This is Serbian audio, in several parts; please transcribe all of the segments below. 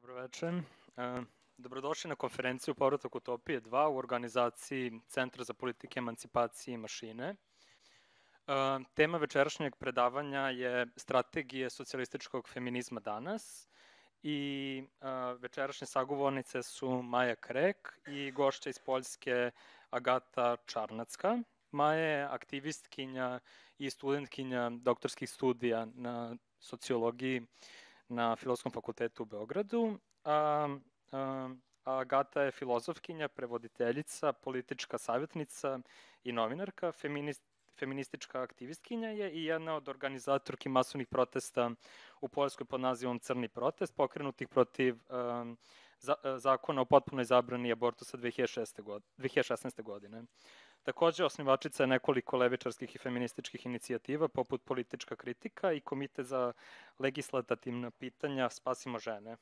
Dobro večer. Dobrodošli na konferenciju Povratak utopije 2 u organizaciji Centra za politike, emancipacije i Mašine. Tema večerašnjeg predavanja je strategije socijalističkog feminizma danas i večerašnje sagovornice su Maja Krek i gošća iz Poljske Agata Czarnacka. Maja je aktivistkinja i studentkinja doktorskih studija na sociologiji na Filozofskom fakultetu u Beogradu. Agata je filozofkinja, prevoditeljica, politička savjetnica i novinarka, feministička aktivistkinja je i jedna od organizatorki masovnih protesta u Poljskoj pod nazivom Crni protest, pokrenutih protiv zakona o potpunoj zabrani abortusa 2016. godine. Takođe, osnivačica je nekoliko levičarskih i feminističkih inicijativa, poput Politička kritika i Komitet za legislativna pitanja Spasimo žene.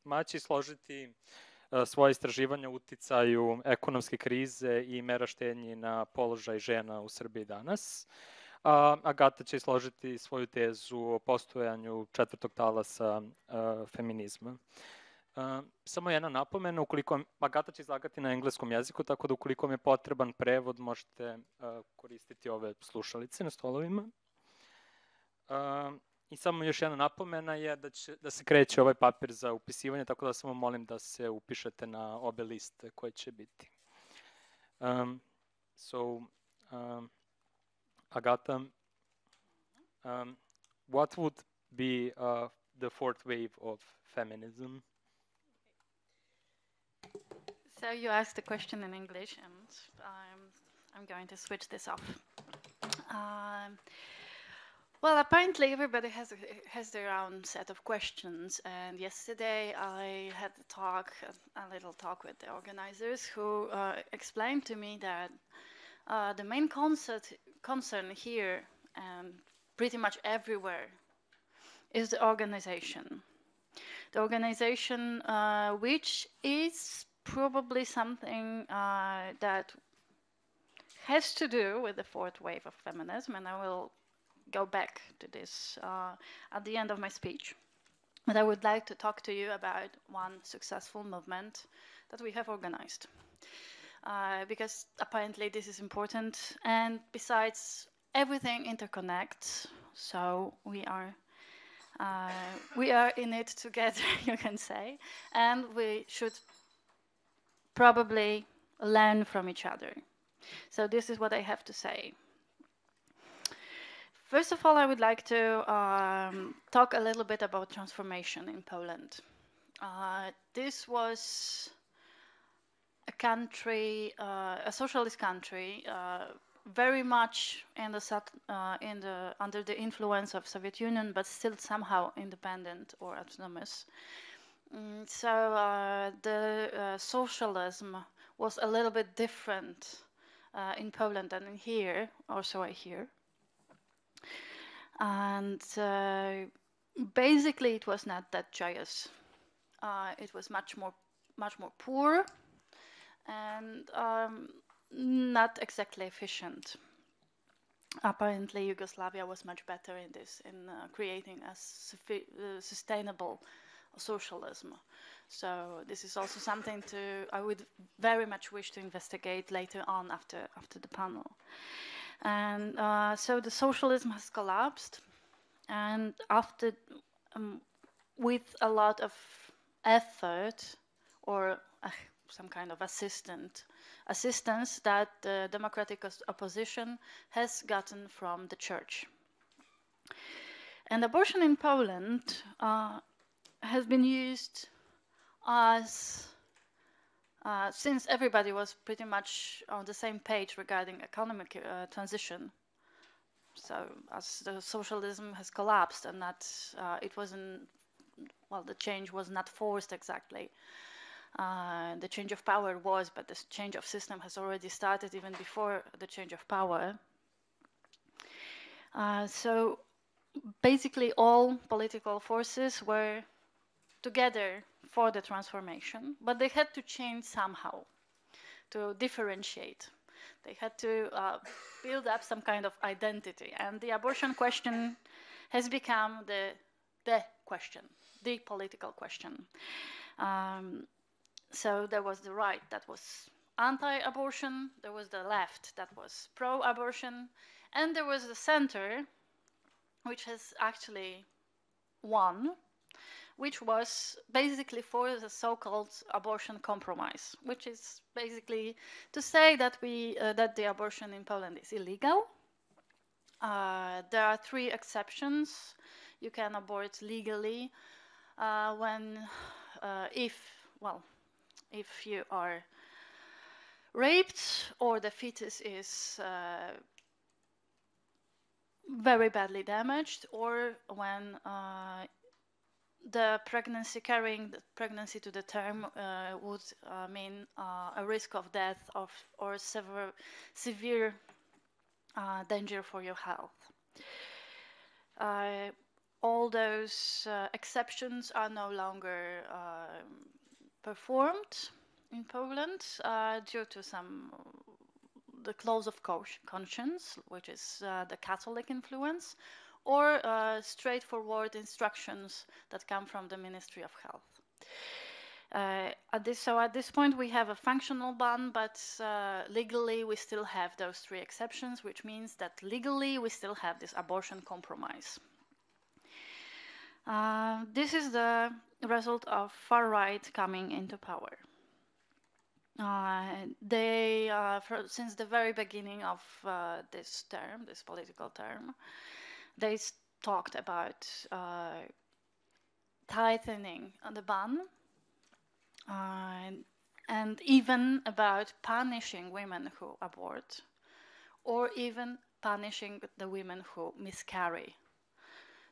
Maja će izložiti svoje istraživanja o uticaju ekonomske krize i mera štednji na položaj žena u Srbiji danas. Agata će izložiti svoju tezu o postojanju četvrtog talasa feminizma. Samo jedna napomena, Agata će izlagati na engleskom jeziku, tako da ukoliko vam je potreban prevod, možete koristiti ove slušalice na stolovima. I samo još jedna napomena je da se kreće ovaj papir za upisivanje, tako da samo molim da se upišete na obe liste koje će biti. Agata, what would be the fourth wave of feminism? So you asked the question in English, and I'm going to switch this off. Well, apparently everybody has their own set of questions, and yesterday I had a little talk with the organizers who explained to me that the main concern here and pretty much everywhere is the organization. The organization which is probably something that has to do with the fourth wave of feminism, and I will go back to this at the end of my speech. But I would like to talk to you about one successful movement that we have organized, because apparently this is important, and besides, everything interconnects, so we are in it together, you can say, and we should probably learn from each other. So this is what I have to say. First of all, I would like to talk a little bit about transformation in Poland. This was a country, a socialist country, very much under the influence of Soviet Union, but still somehow independent or autonomous. So the socialism was a little bit different in Poland than in here, or so I hear. And basically it was not that joyous. It was much more poor and not exactly efficient. Apparently Yugoslavia was much better in this, in creating a sustainable socialism. So this is also something I would very much wish to investigate later on after the panel. And so the socialism has collapsed, and after, with a lot of effort or some kind of assistance that the democratic opposition has gotten from the church. And abortion in Poland has been used as since everybody was pretty much on the same page regarding economic transition, so as the socialism has collapsed and that it wasn't, well, the change was not forced exactly. The change of power was, but the change of system has already started even before the change of power. So basically all political forces were together for the transformation, but they had to change somehow, to differentiate. They had to build up some kind of identity, and the abortion question has become the the question, the political question. So there was the right that was anti-abortion, there was the left that was pro-abortion, and there was the center, which has actually won, which was basically for the so-called abortion compromise, which is basically to say that that the abortion in Poland is illegal. There are 3 exceptions. You can abort legally if you are raped or the fetus is very badly damaged, or when carrying the pregnancy to the term would mean a risk of death or severe danger for your health. All those exceptions are no longer performed in Poland due to the clause of conscience, which is the Catholic influence, or straightforward instructions that come from the Ministry of Health. At this point we have a functional ban, but legally we still have those 3 exceptions, which means that legally we still have this abortion compromise. This is the result of far right coming into power. Since the very beginning of this political term, they talked about tightening the ban and even about punishing women who abort, or even punishing the women who miscarry.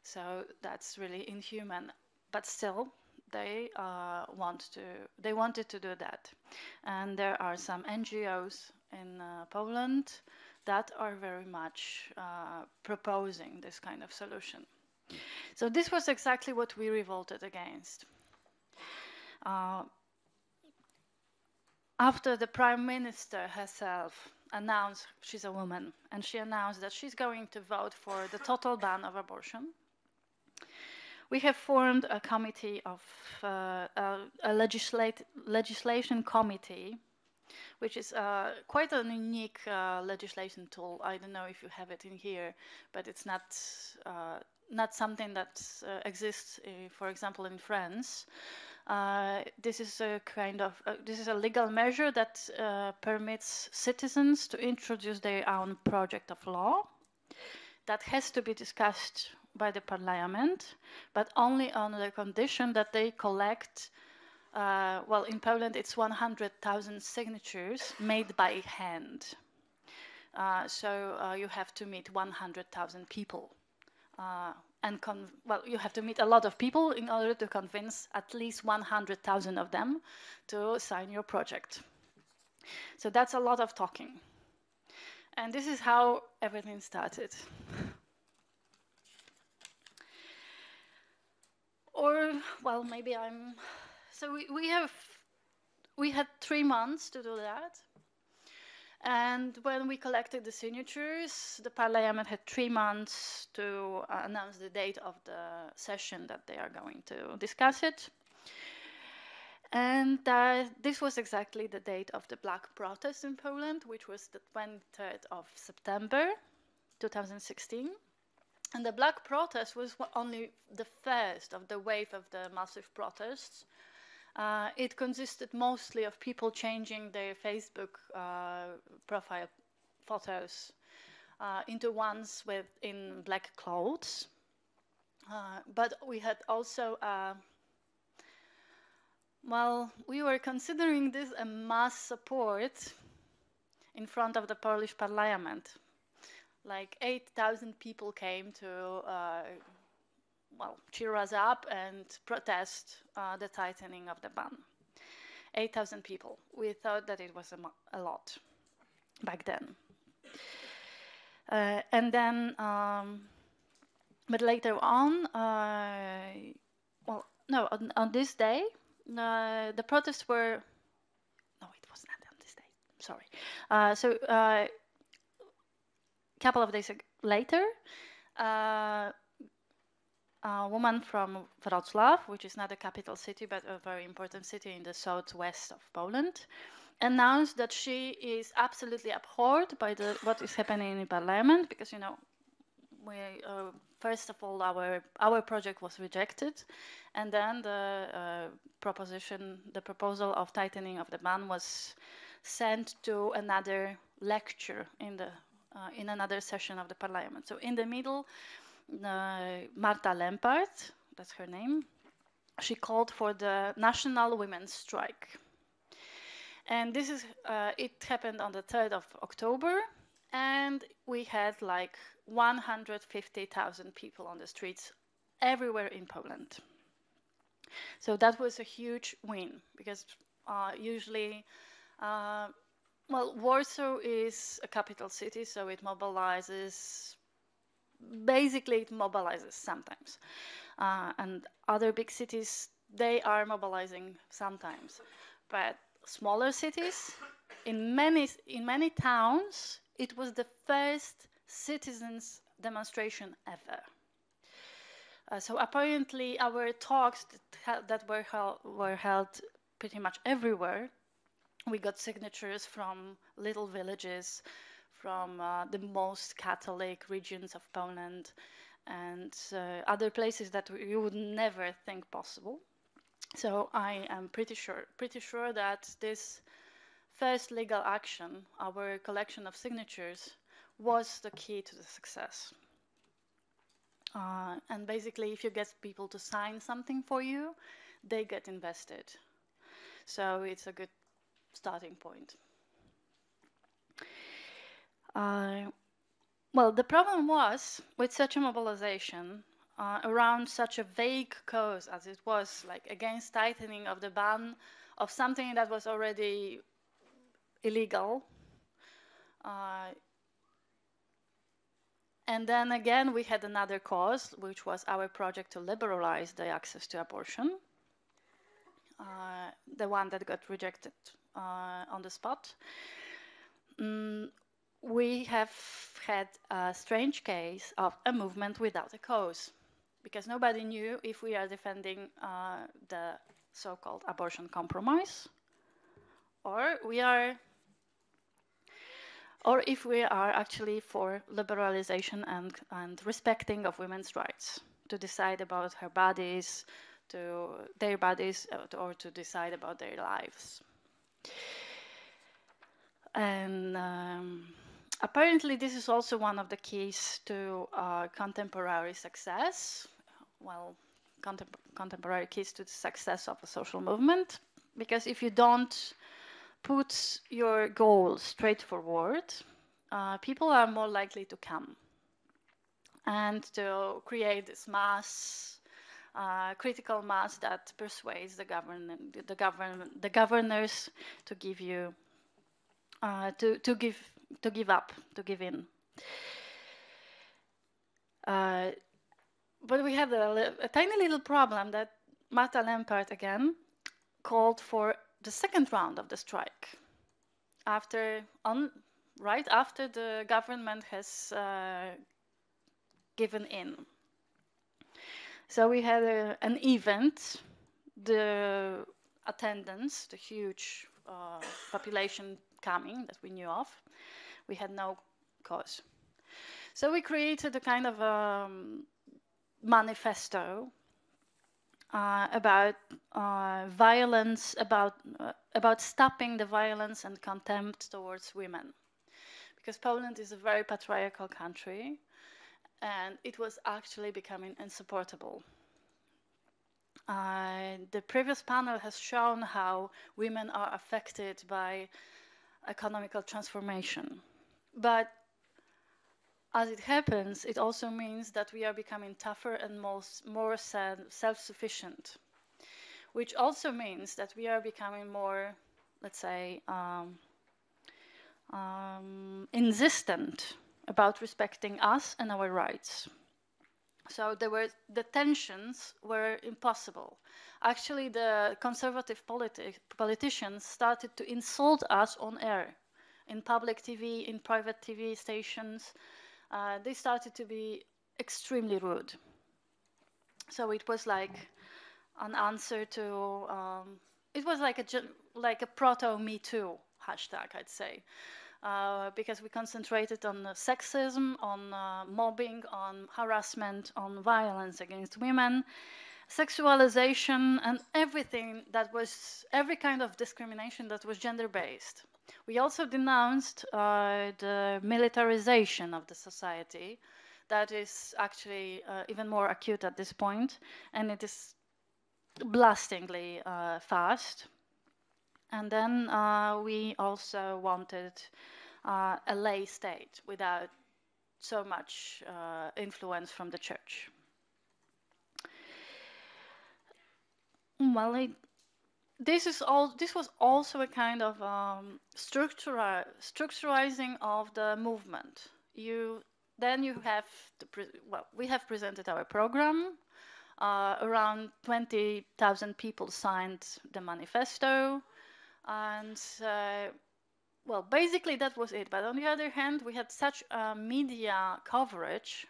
So that's really inhuman, but still they wanted to do that. And there are some NGOs in Poland that are very much proposing this kind of solution. So this was exactly what we revolted against. After the Prime Minister herself announced, she's a woman, and she announced that she's going to vote for the total ban of abortion, we have formed a committee of a legislation committee, which is quite a unique legislation tool. I don't know if you have it in here, but it's not something that exists, for example, in France. This is a legal measure that permits citizens to introduce their own project of law that has to be discussed by the parliament, but only on the condition that they collect, in Poland it's 100,000 signatures made by hand. So you have to meet 100,000 people. You have to meet a lot of people in order to convince at least 100,000 of them to sign your project. So that's a lot of talking. And this is how everything started. So we had 3 months to do that. And when we collected the signatures, the parliament had 3 months to announce the date of the session that they are going to discuss it. And this was exactly the date of the Black Protest in Poland, which was the 23rd of September 2016. And the Black Protest was only the first of the wave of the massive protests. It consisted mostly of people changing their Facebook profile photos into ones in black clothes. But we had also, we were considering this a mass support in front of the Polish parliament. Like 8,000 people came to cheer us up and protest the tightening of the ban. 8,000 people. We thought that it was a lot back then. But later on, on this day, the protests were, no, it was not on this day, sorry. A couple of days later, a woman from Wrocław, which is not a capital city, but a very important city in the southwest of Poland, announced that she is absolutely abhorred by what is happening in parliament, because, you know, we first of all, our project was rejected, and then the proposal of tightening of the ban was sent to another lecture in another session of the parliament. So in the middle, Marta Lempart, that's her name, she called for the national women's strike. And this is, it happened on the 3rd of October, and we had like 150,000 people on the streets everywhere in Poland. So that was a huge win, because usually, well, Warsaw is a capital city, so it mobilizes, basically it mobilizes sometimes. And other big cities, they are mobilizing sometimes. But smaller cities, in many towns, it was the first citizens' demonstration ever. So apparently our talks that were held pretty much everywhere. We got signatures from little villages, from the most Catholic regions of Poland, and other places that you would never think possible. So I am pretty sure that this first legal action, our collection of signatures, was the key to the success. And basically, if you get people to sign something for you, they get invested. So it's a good starting point. Well, the problem was, with such a mobilization, around such a vague cause as it was, like against tightening of the ban of something that was already illegal. And then again, we had another cause, which was our project to liberalize the access to abortion, the one that got rejected on the spot. We have had a strange case of a movement without a cause, because nobody knew if we are defending the so-called abortion compromise, or if we are actually for liberalization and respecting of women's rights to decide about her bodies, or to decide about their lives. And apparently this is also one of the keys to contemporary success. Well, contemporary keys to the success of a social movement, because if you don't put your goals straightforward, people are more likely to come and to create this mass, critical mass that persuades the governors to give you, to give up, to give in. But we have a tiny little problem that Marta Lempart again called for the second round of the strike, right after the government has given in. So we had an event, the attendance, the huge population coming that we knew of. We had no cause. So we created a kind of manifesto about violence, about stopping the violence and contempt towards women, because Poland is a very patriarchal country, and it was actually becoming insupportable. The previous panel has shown how women are affected by economical transformation, but as it happens, it also means that we are becoming tougher and more self-sufficient, which also means that we are becoming more, let's say, insistent about respecting us and our rights. So the tensions were impossible. Actually, the conservative politicians started to insult us on air, in public TV, in private TV stations. They started to be extremely rude. So it was like an answer to, it was like a proto Me Too hashtag, I'd say. Because we concentrated on sexism, on mobbing, on harassment, on violence against women, sexualization, and everything that was, every kind of discrimination that was gender-based. We also denounced the militarization of the society that is actually even more acute at this point, and it is blastingly fast. And then we also wanted a lay state without so much influence from the church. Well, this was also a kind of structurizing of the movement. Then you have we have presented our program. Around 20,000 people signed the manifesto, and well, basically that was it. But on the other hand, we had such media coverage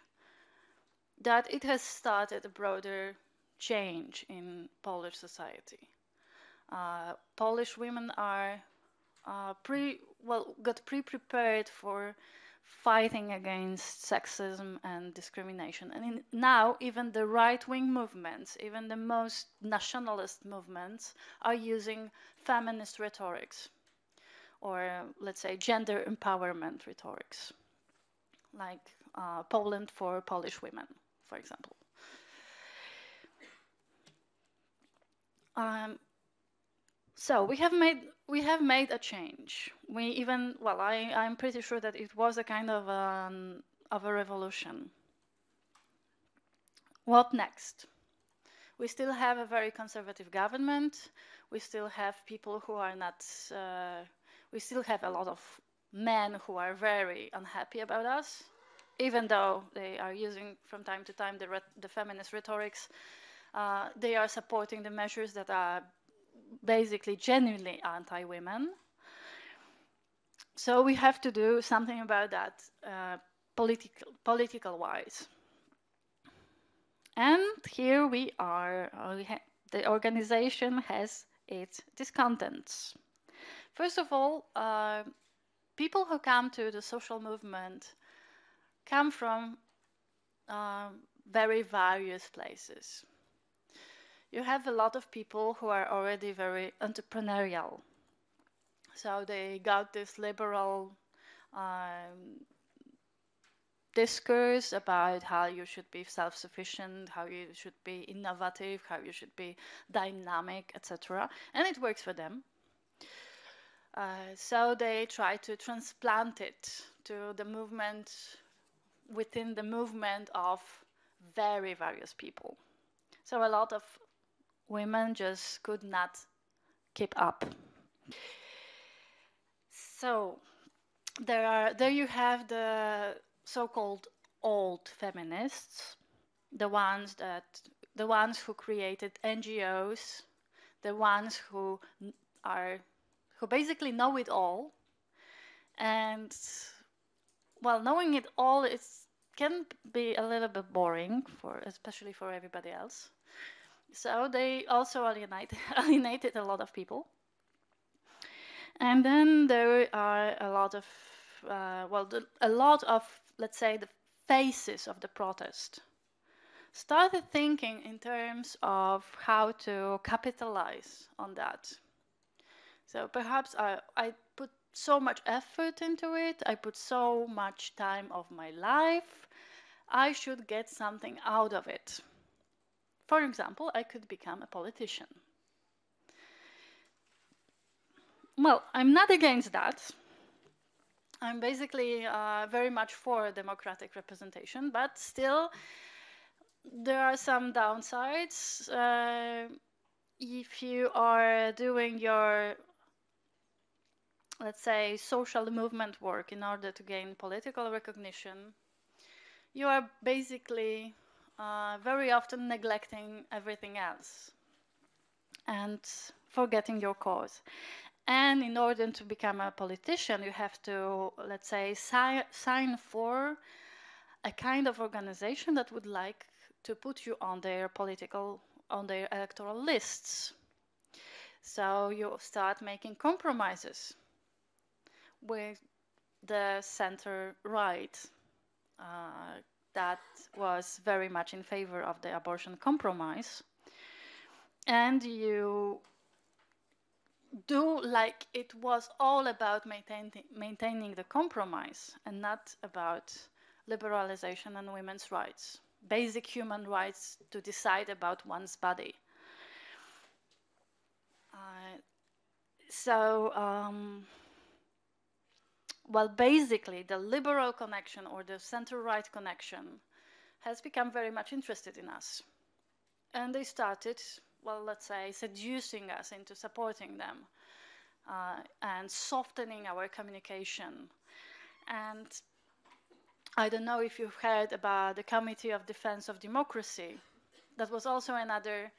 that it has started a broader change in Polish society. Polish women are got pre-prepared for fighting against sexism and discrimination. And now even the right-wing movements, even the most nationalist movements, are using feminist rhetorics, or let's say gender empowerment rhetorics, like Poland for Polish women, for example. So we have made a change. We even, well, I'm pretty sure that it was a kind of a revolution. What next? We still have a very conservative government. We still have people who are not. We still have a lot of men who are very unhappy about us, even though they are using from time to time the feminist rhetorics. They are supporting the measures that are basically genuinely anti-women. So we have to do something about that political-wise. And here we are. The organization has its discontents. First of all, people who come to the social movement come from very various places. You have a lot of people who are already very entrepreneurial. So they got this liberal discourse about how you should be self-sufficient, how you should be innovative, how you should be dynamic, etc. And it works for them. So they try to transplant it to the movement, within the movement of very various people. So a lot of women just could not keep up. So there you have the so-called old feminists, the ones who created NGOs, the ones who basically know it all. And well, knowing it all can be a little bit boring, especially for everybody else. So they also alienated a lot of people. And then there are a lot of, let's say, the faces of the protest started thinking in terms of how to capitalize on that. So perhaps I put so much effort into it, I put so much time of my life, I should get something out of it. For example, I could become a politician. Well, I'm not against that. I'm basically very much for democratic representation, but still there are some downsides. If you are doing your, let's say, social movement work in order to gain political recognition, you are basically very often neglecting everything else and forgetting your cause. And in order to become a politician, you have to, let's say, sign for a kind of organization that would like to put you on their electoral lists. So you start making compromises with the center right that was very much in favor of the abortion compromise. And you do like it was all about maintaining the compromise and not about liberalization and women's rights, basic human rights to decide about one's body. Well, basically, the liberal connection or the center-right connection has become very much interested in us. And they started, well, let's say, seducing us into supporting them and softening our communication. And I don't know if you've heard about the Committee of Defense of Democracy. That was also another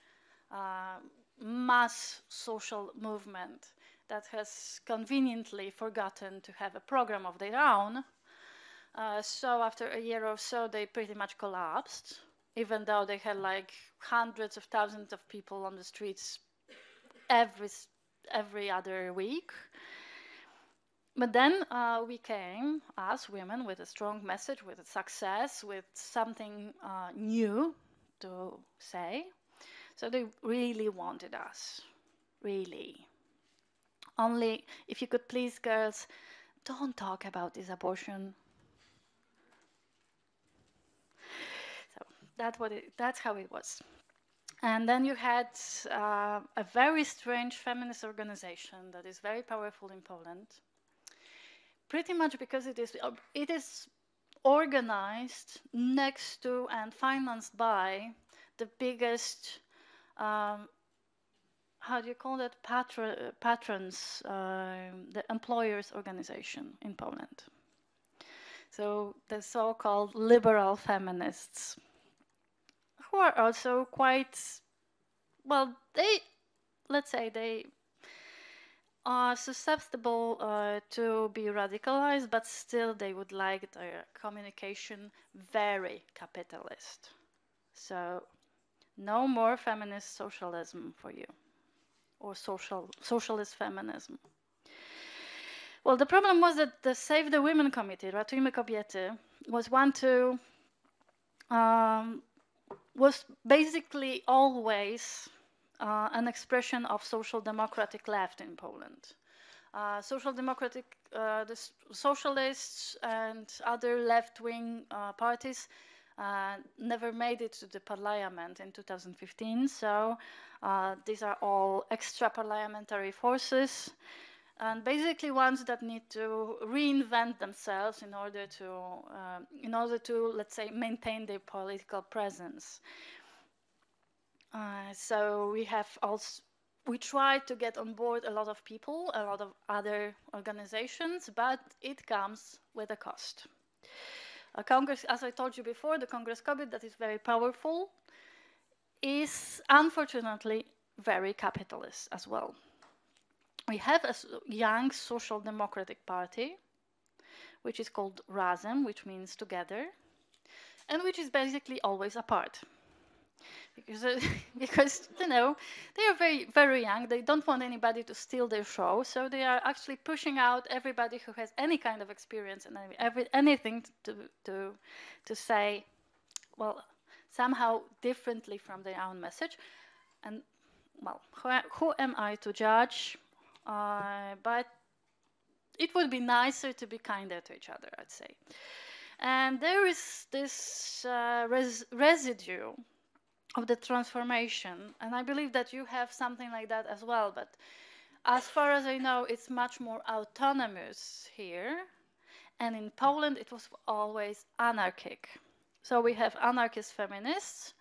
mass social movement that has conveniently forgotten to have a program of their own. So after a year or so, they pretty much collapsed, even though they had like hundreds of thousands of people on the streets every other week. But then we came, as women, with a strong message, with a success, with something new to say. So they really wanted us, really. Only, if you could please, girls, don't talk about this abortion. So that's how it was. And then you had a very strange feminist organization that is very powerful in Poland, pretty much because it is organized next to and financed by the biggest how do you call that? Patrons, the employers' organization in Poland. So the so-called liberal feminists, who are also quite, well, let's say they are susceptible to be radicalized, but still they would like their communication very capitalist. So no more feminist socialism for you, or socialist feminism. Well, the problem was that the Save the Women Committee, Ratujmy Kobiety, was was basically always an expression of social democratic left in Poland. The socialists and other left-wing parties never made it to the parliament in 2015, so these are all extra parliamentary forces, and basically ones that need to reinvent themselves in order to, let's say, maintain their political presence. So we tried to get on board a lot of people, a lot of other organizations, but it comes with a cost. A Congress, as I told you before, the Congress Kobiet that is very powerful is unfortunately very capitalist as well. We have a young social democratic party, which is called Razem, which means together, and which is basically always apart. Because you know, they are very, very young. They don't want anybody to steal their show, so they are actually pushing out everybody who has any kind of experience and anything to say, well, somehow differently from their own message. And well, who am I to judge? But it would be nicer to be kinder to each other, I'd say. And there is this residue of the transformation, and I believe that you have something like that as well, but as far as I know, it's much more autonomous here, and in Poland it was always anarchic. So we have anarchist feminists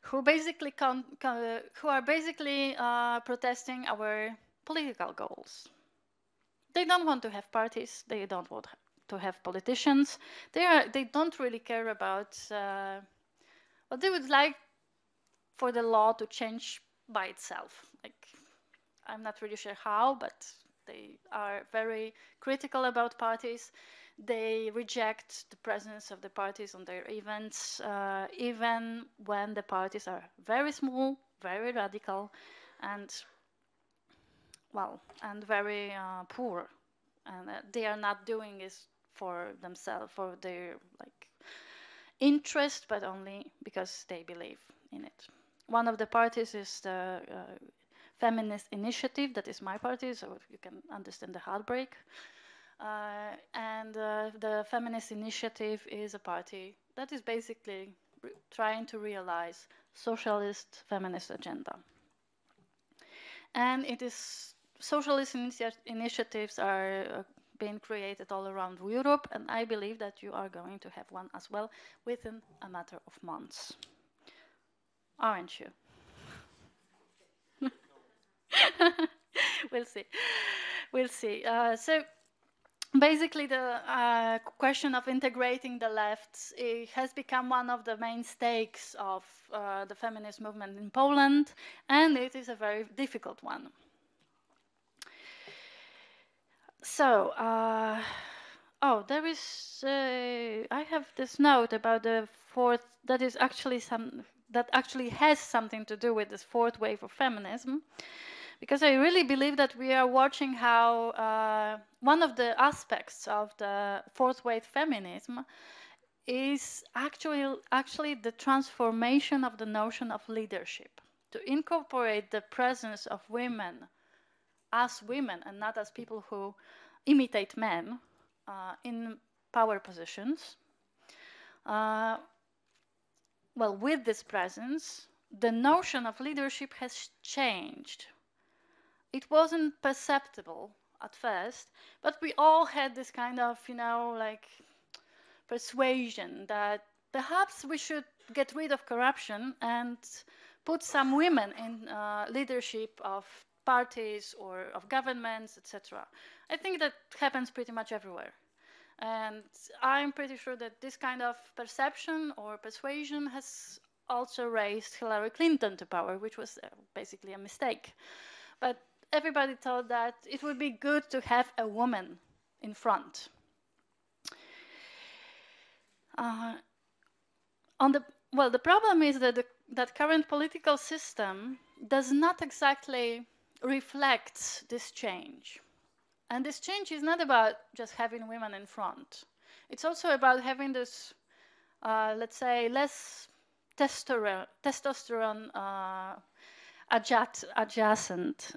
who basically are basically protesting our political goals. They don't want to have parties, they don't want to have politicians, they don't really care about what they would like for the law to change by itself. Like, I'm not really sure how, but they are very critical about parties. They reject the presence of the parties on their events, even when the parties are very small, very radical, and well, and very poor. And they are not doing this for themselves, for their interest, but only because they believe in it. One of the parties is the Feminist Initiative, that is my party, so you can understand the heartbreak. And the Feminist Initiative is a party that is basically trying to realize socialist feminist agenda. And it is socialist initiatives are being created all around Europe, and I believe that you are going to have one as well within a matter of months. Aren't you? We'll see. We'll see. So basically, the question of integrating the left has become one of the main stakes of the feminist movement in Poland, and it is a very difficult one. So, there is. I have this note about the fourth. That is actually that actually has something to do with this fourth wave of feminism, because I really believe that we are watching how one of the aspects of the fourth wave feminism is actually the transformation of the notion of leadership, to incorporate the presence of women as women and not as people who imitate men in power positions. Well, with this presence, the notion of leadership has changed. It wasn't perceptible at first, but we all had this kind of, persuasion that perhaps we should get rid of corruption and put some women in leadership of parties or of governments, etc. I think that happens pretty much everywhere. And I'm pretty sure that this kind of perception or persuasion has also raised Hillary Clinton to power, which was basically a mistake. But everybody thought that it would be good to have a woman in front. The problem is that that current political system does not exactly reflect this change. And this change is not about just having women in front. It's also about having this, let's say, less testosterone adjacent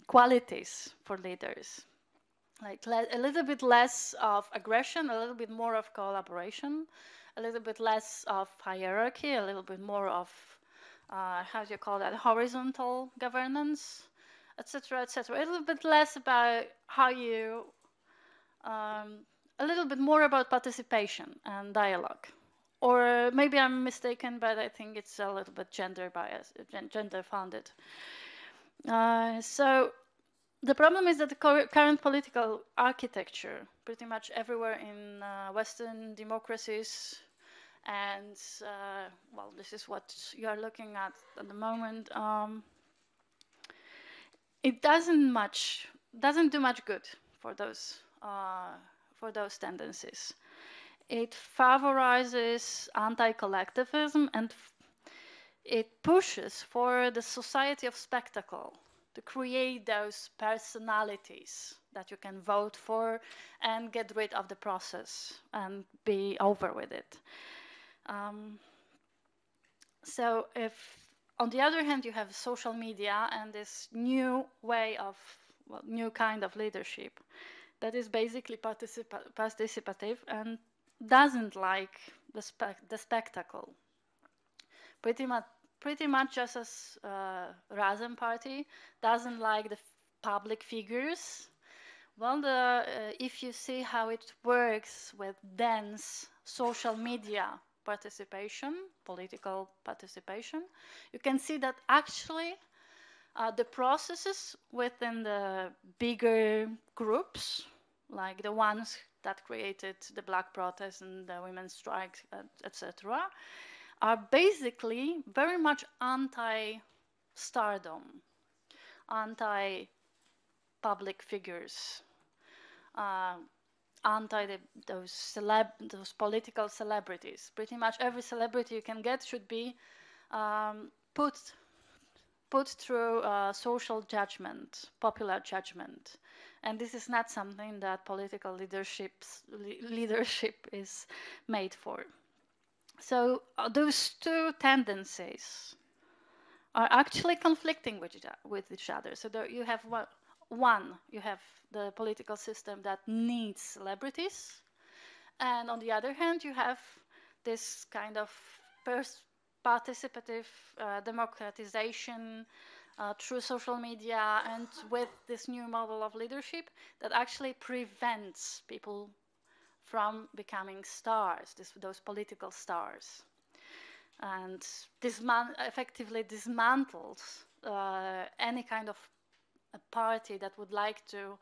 qualities for leaders. Like a little bit less of aggression, a little bit more of collaboration, a little bit less of hierarchy, a little bit more of, how do you call that, horizontal governance, etc., etc. A little bit less about how you, a little bit more about participation and dialogue. Or maybe I'm mistaken, but I think it's a little bit gender biased, gender founded. So the problem is that the current political architecture, pretty much everywhere in Western democracies, and this is what you are looking at the moment. It doesn't do much good for those tendencies. It favorizes anti-collectivism, and it pushes for the society of spectacle, to create those personalities that you can vote for and get rid of the process and be over with it. So if, on the other hand, you have social media and this new way of, new kind of leadership that is basically participative and doesn't like the spectacle. Pretty much just as Razem party doesn't like the public figures. Well, if you see how it works with dense social media participation, political participation, you can see that actually the processes within the bigger groups, like the ones that created the Black protest and the women's strikes, etc., are basically very much anti-stardom, anti-public figures, those political celebrities. Pretty much every celebrity you can get should be put through social judgment, popular judgment. And this is not something that political leadership is made for. So those two tendencies are actually conflicting with each other. So there you have you have the political system that needs celebrities, and on the other hand, you have this kind of participative democratization through social media and with this new model of leadership that actually prevents people from becoming stars, those political stars, and effectively dismantles any kind of a party that would like to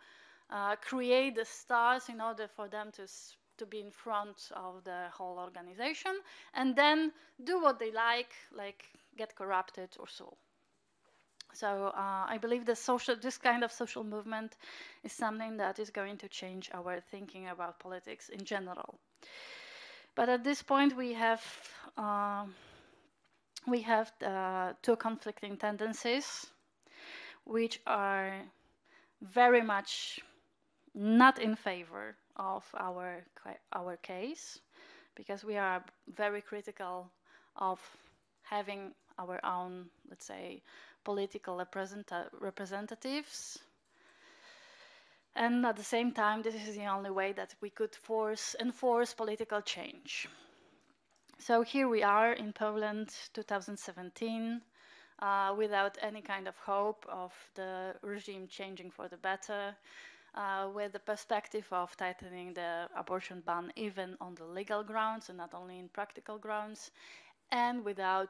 create the stars in order for them to be in front of the whole organization, and then do what they like get corrupted or so. So I believe this kind of social movement is something that is going to change our thinking about politics in general. But at this point, we have two conflicting tendencies, which are very much not in favor of our case, because we are very critical of having our own, let's say, political representatives. And at the same time, this is the only way that we could enforce political change. So here we are in Poland, 2017, without any kind of hope of the regime changing for the better, with the perspective of tightening the abortion ban even on the legal grounds and not only in practical grounds, and without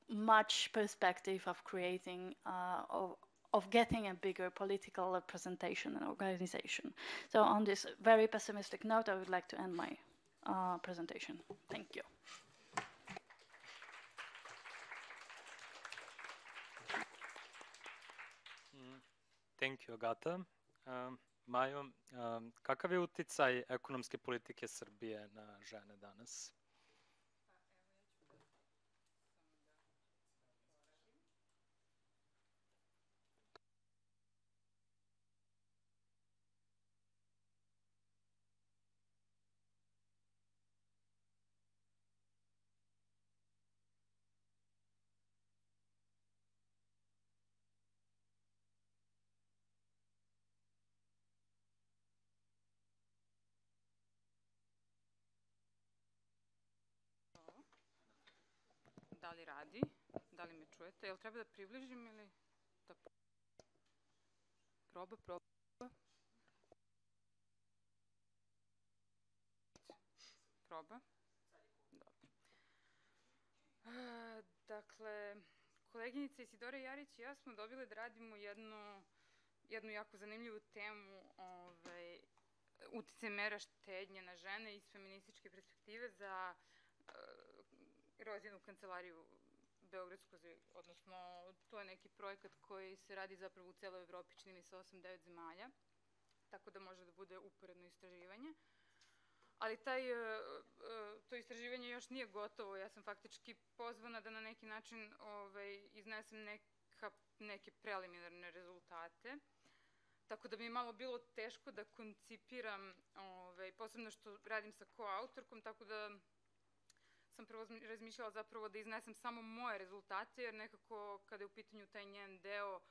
much perspective of creating, of getting a bigger political representation and organization. So on this very pessimistic note, I would like to end my presentation. Thank you. Thank you, Agata. Majo, kakav je uticaj ekonomske politike Srbije na žene danas? Da li radi? Da li me čujete? Jel treba da približim ili da... Proba. Proba. Dobro. Dakle, koleginica Isidora Jarić i ja smo dobile da radimo jednu jako zanimljivu temu uticaj mera štednje na žene iz feminističke perspektive za Rozinu kancelariju Beogradsku, odnosno to je neki projekat koji se radi zapravo u celoj Evropi, čini mi se 8-9 zemalja, tako da može da bude uporedno istraživanje. Ali to istraživanje još nije gotovo, ja sam faktički pozvana da na neki način iznesem neke preliminarne rezultate, tako da mi je malo bilo teško da koncipiram, posebno što radim sa koautorkom, tako da sam prvo razmišljala zapravo da iznesem samo moje rezultate, jer nekako kada je u pitanju taj njen deo,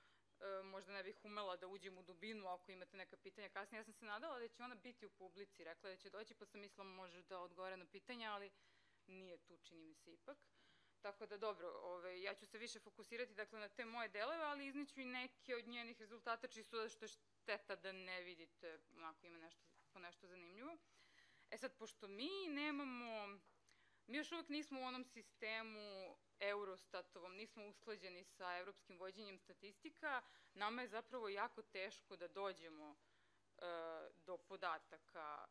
možda ne bih umela da uđem u dubinu ako imate neka pitanja kasnije. Ja sam se nadala da će ona biti u publici, rekla da će doći, pa sam mislila može da odgovara na pitanja, ali nije tu, čini mi se ipak. Tako da dobro, ja ću se više fokusirati na te moje delove, ali izniću i neke od njenih rezultata, čisto da što je šteta da ne vidite, onako ima nešto zanimljivo. E sad, pošto mi još uvijek nismo u onom sistemu Eurostatovom, nismo usklađeni sa evropskim vođenjem statistika, nama je zapravo jako teško da dođemo do podataka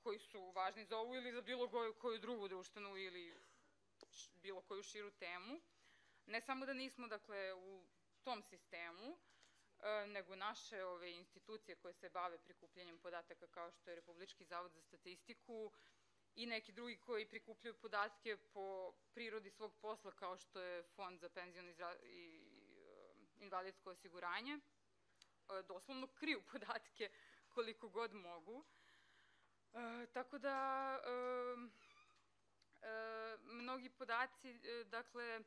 koji su važni za ovu ili za bilo koju drugu društvenu ili bilo koju širu temu. Ne samo da nismo, dakle, u tom sistemu, nego naše institucije koje se bave prikupljanjem podataka kao što je Republički zavod za statistiku i neki drugi koji prikupljaju podatke po prirodi svog posla kao što je Fond za penziono i invalidsko osiguranje, doslovno kriju podatke koliko god mogu. Tako da mnogi podaci, dakle,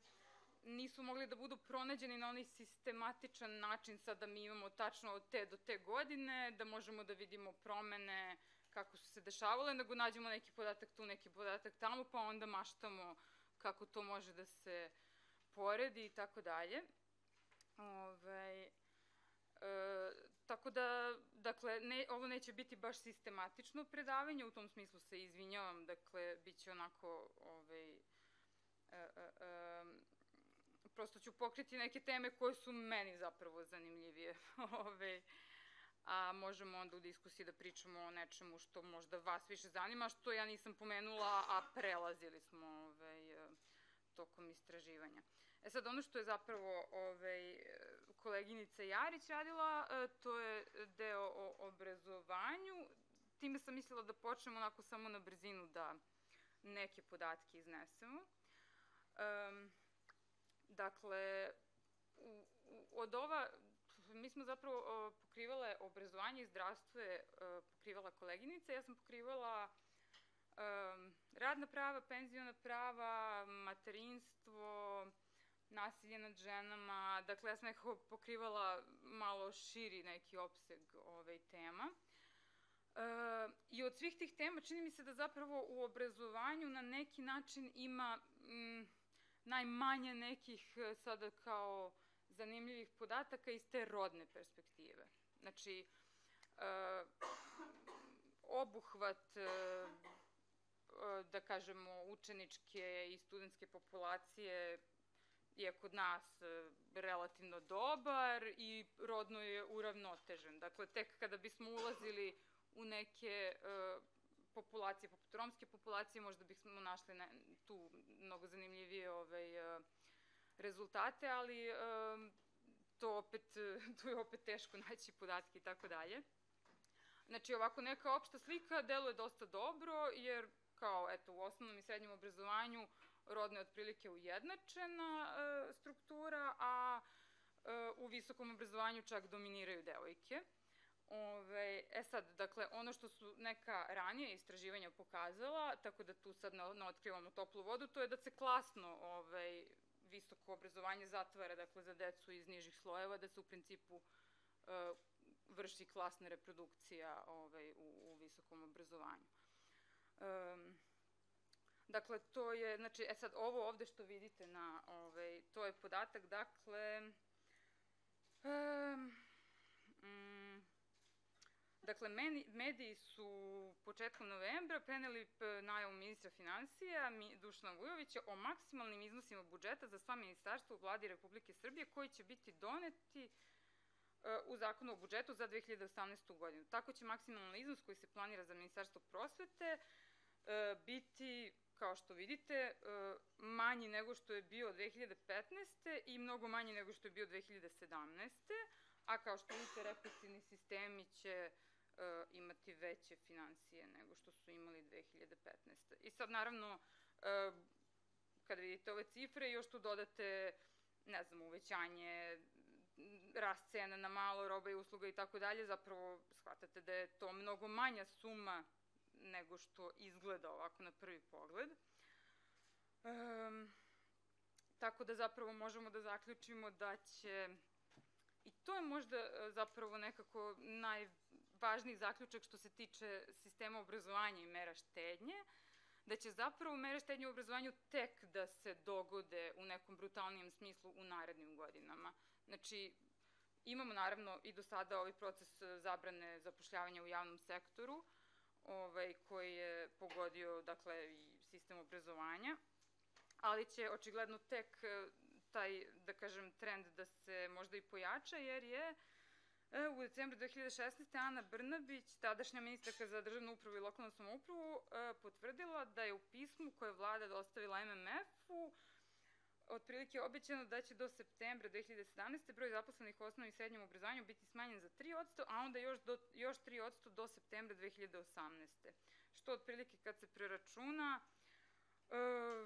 nisu mogli da budu pronađeni na onaj sistematičan način sad da mi imamo tačno od te do te godine, da možemo da vidimo promene kako su se dešavale, nego nađemo neki podatak tu, neki podatak tamo, pa onda maštamo kako to može da se poredi i tako dalje. Tako da, dakle, ovo neće biti baš sistematično predavanje, u tom smislu se izvinjavam, dakle, bit će onako, prosto ću pokriti neke teme koje su meni zapravo zanimljivije, a možemo onda u diskusiji da pričamo o nečemu što možda vas više zanima, što ja nisam pomenula, a prelazili smo tokom istraživanja. Sad, ono što je zapravo koleginica Jarić radila, to je deo o obrazovanju. Time sam mislila da počnemo onako samo na brzinu da neke podatke iznesemo. Dakle, mi smo zapravo pokrivale obrazovanje i zdravstvo je pokrivala koleginica. Ja sam pokrivala radna prava, penziona prava, materinstvo, nasilje nad ženama. Dakle, ja sam nekako pokrivala malo širi neki opseg tema. I od svih tih tema čini mi se da zapravo u obrazovanju na neki način ima najmanje nekih sada kao zanimljivih podataka iz te rodne perspektive. Znači, obuhvat, da kažemo, učeničke i studentske populacije je kod nas relativno dobar i rodno je uravnotežen. Dakle, tek kada bismo ulazili u neke populacije, poput romske populacije, možda bismo našli tu mnogo zanimljivije rezultate, ali tu je opet teško naći podatke i tako dalje. Znači, ovako neka opšta slika deluje dosta dobro, jer kao, eto, u osnovnom i srednjem obrazovanju rodna je otprilike ujednačena struktura, a u visokom obrazovanju čak dominiraju devojke. Sad, dakle, ono što su neka ranije istraživanja pokazala, tako da tu sad ne otkrivamo toplu vodu, to je da se klasno visoko obrazovanje zatvara, dakle, za decu iz nižih slojeva, da se u principu vrši klasna reprodukcija u visokom obrazovanju. Dakle, to je, znači, sad, ovo ovde što vidite na, to je podatak, dakle, dakle, mediji su početkom novembra preneli najavu ministra finansija Dušana Vujovića o maksimalnim iznosima budžeta za sva ministarstva u vladi Republike Srbije koji će biti doneti u zakonu o budžetu za 2018. godinu. Tako će maksimalni iznos koji se planira za Ministarstvo prosvete biti, kao što vidite, manji nego što je bio 2015. i mnogo manji nego što je bio 2017. A kao što vidite, represivni sistemi će imati veće finansije nego što su imali 2015. I sad, naravno, kada vidite ove cifre, još tu dodate, ne znam, uvećanje, rast cena na malo, roba i usluga i tako dalje, zapravo shvatate da je to mnogo manja suma nego što izgleda ovako na prvi pogled. Tako da zapravo možemo da zaključimo da će, i to je možda zapravo nekako najvažniji zaključak što se tiče sistema obrazovanja i mera štednje, da će zapravo mere štednje u obrazovanju tek da se dogode u nekom brutalnijem smislu u narednim godinama. Znači, imamo naravno i do sada ovaj proces zabrane zapošljavanja u javnom sektoru, koji je pogodio, dakle, i sistem obrazovanja, ali će očigledno tek taj, da kažem, trend da se možda i pojača, jer je u decembru 2016. Ana Brnabić, tadašnja ministarka za državnu upravu i lokalnu samoupravu, potvrdila da je u pismu koje je vlada dostavila MMF-u otprilike je obećano da će do septembra 2017. broj zaposlenih u osnovnom i srednjem obrazovanju biti smanjen za 3%, a onda još 3% do septembra 2018. Što otprilike kad se preračuna,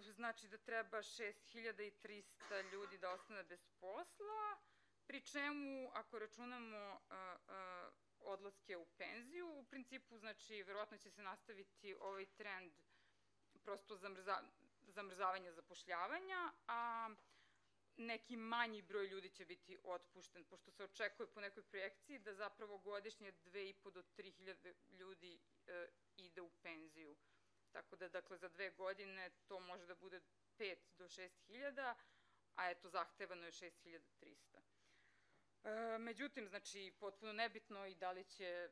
znači da treba 6300 ljudi da ostane bez posla, pri čemu, ako računamo odlaske u penziju, u principu, znači, verovatno će se nastaviti ovaj trend prosto zamrzavanja zapošljavanja, a neki manji broj ljudi će biti otpušten, pošto se očekuje po nekoj projekciji da zapravo godišnje 2.500 do 3.000 ljudi ide u penziju. Tako da, dakle, za 2 godine to može da bude 5 do 6.000, a eto, zahtevano je 6.300. Međutim, znači, potpuno nebitno i da li će,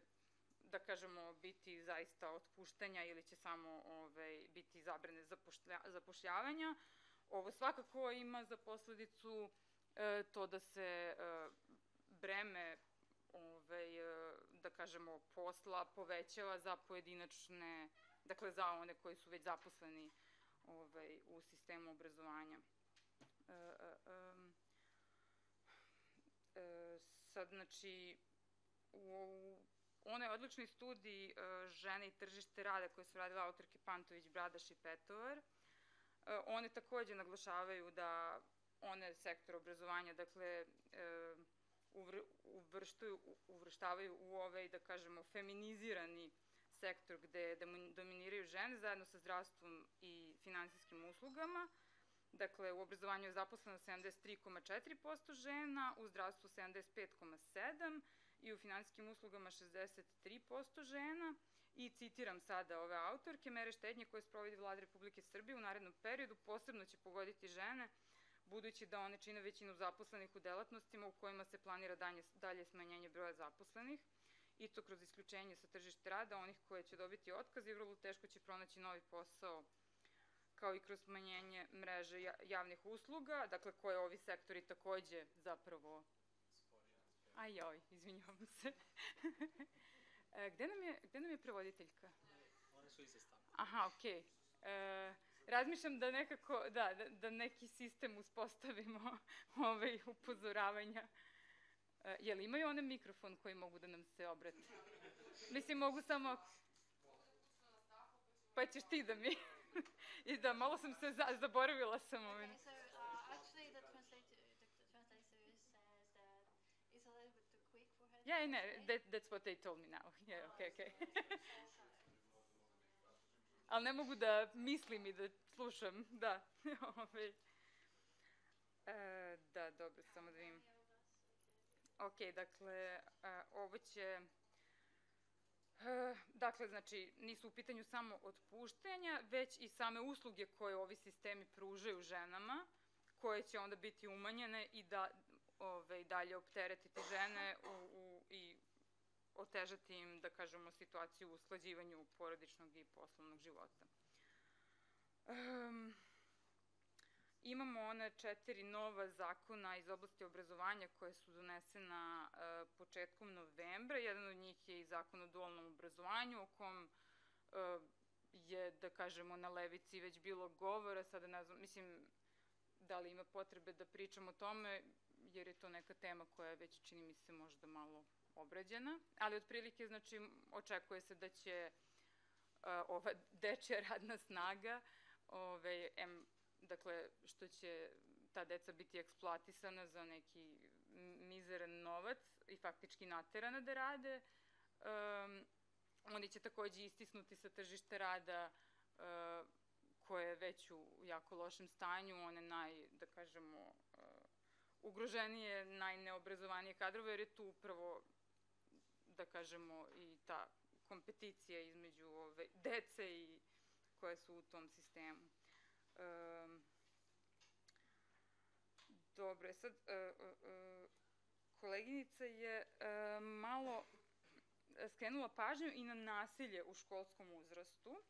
da kažemo, biti zaista otpuštanja ili će samo biti zabrane zapošljavanja. Ovo svakako ima za posledicu to da se breme, da kažemo, posla povećava za pojedinačne, dakle za one koji su već zaposleni u sistemu obrazovanja. Sad, znači, u onoj odličnoj studiji Žene i tržište rada koje su radile autorke Pantović, Bradaš i Petovar, one takođe naglašavaju da one sektor obrazovanja, dakle, uvrštavaju u ovaj, da kažemo, feminizirani sektor gde dominiraju žene zajedno sa zdravstvom i finansijskim uslugama. Dakle, u obrazovanju je zaposleno 73,4% žena, u zdravstvu 75,7% i u finansijskim uslugama 63% žena. I citiram sada ove autorke: mere štednje koje sprovodi Vlada Republike Srbije u narednom periodu posebno će pogoditi žene, budući da one čine većinu zaposlenih u delatnostima u kojima se planira dalje smanjenje broja zaposlenih, i to kroz isključenje sa tržišta rada onih koje će dobiti otkaz i vrlo teško će pronaći novi posao, kao i kroz smanjenje mreže javnih usluga, dakle koje ovi sektori takođe zapravo... Ajoj, izvinjavam se. Gde nam je prevoditeljka? One su iza stana. Aha, okej. Razmišljam da nekako, da neki sistem uspostavimo upozoravanja. Jel imaju one mikrofon koji mogu da nam se obrate? Mislim, mogu samo... Pa ćeš ti da mi... I da, malo sam se zaboravila sam ovaj... Okay, so actually the translator says that it's a little bit too quick for her. Yeah, no, that's what they told me now. Yeah, okay. Ali ne mogu da mislim i da slušam, da. Da, dobro, samo da vidim. Ok, dakle, ovo će... Dakle, znači, nisu u pitanju samo otpuštanja, već i same usluge koje ovi sistemi pružaju ženama, koje će onda biti umanjene i da dalje opteretiti žene i otežati im, da kažemo, situaciju u usklađivanju porodičnog i poslovnog života. Imamo one 4 nova zakona iz oblasti obrazovanja koje su donesena početkom novembra. Jedan od njih je i zakon o dualnom obrazovanju, o kom je, da kažemo, na levici već bilo govora. Sada ne znam, mislim, da li ima potrebe da pričam o tome, jer je to neka tema koja je već, čini mi se, možda malo obrađena. Ali otprilike, znači, očekuje se da će ova dečja radna snaga, dakle, što će ta deca biti eksploatisana za neki mizeran novac i faktički naterana da rade. Oni će takođe istisnuti sa tržišta rada koje je već u jako lošem stanju, one da kažemo, ugroženije, najneobrazovanije kadrove, jer je tu upravo, da kažemo, i ta kompeticija između dece i koje su u tom sistemu. Dobro, sad koleginica je malo skrenula pažnju i na nasilje u školskom uzrastu.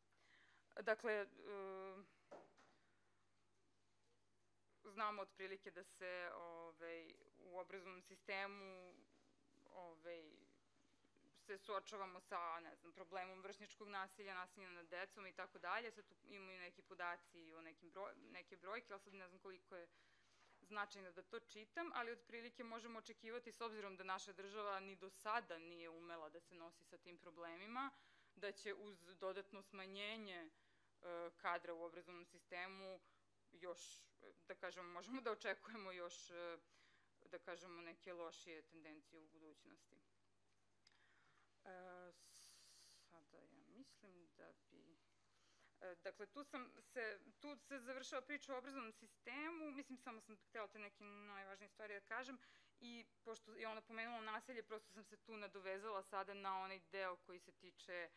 Dakle, znamo otprilike da se u obrazovnom sistemu se suočavamo sa, ne znam, problemom vršnjačkog nasilja, nasilja nad decom i tako dalje. Sad tu imamo i neki podaci o neke brojke, ali sad ne znam koliko je značajna da to čitam, ali otprilike možemo očekivati, s obzirom da naša država ni do sada nije umela da se nosi sa tim problemima, da će uz dodatno smanjenje kadra u obrazovnom sistemu još, da kažemo, možemo da očekujemo još, da kažemo, neke lošije tendencije u budućnosti. Sada ja mislim da bi... Dakle, tu se završava priča o obrazovnom sistemu, mislim, samo sam htjela te neke najvažnije stvari da kažem, i pošto je ona pomenula nasilje, prosto sam se tu nadovezala sada na onaj deo koji se tiče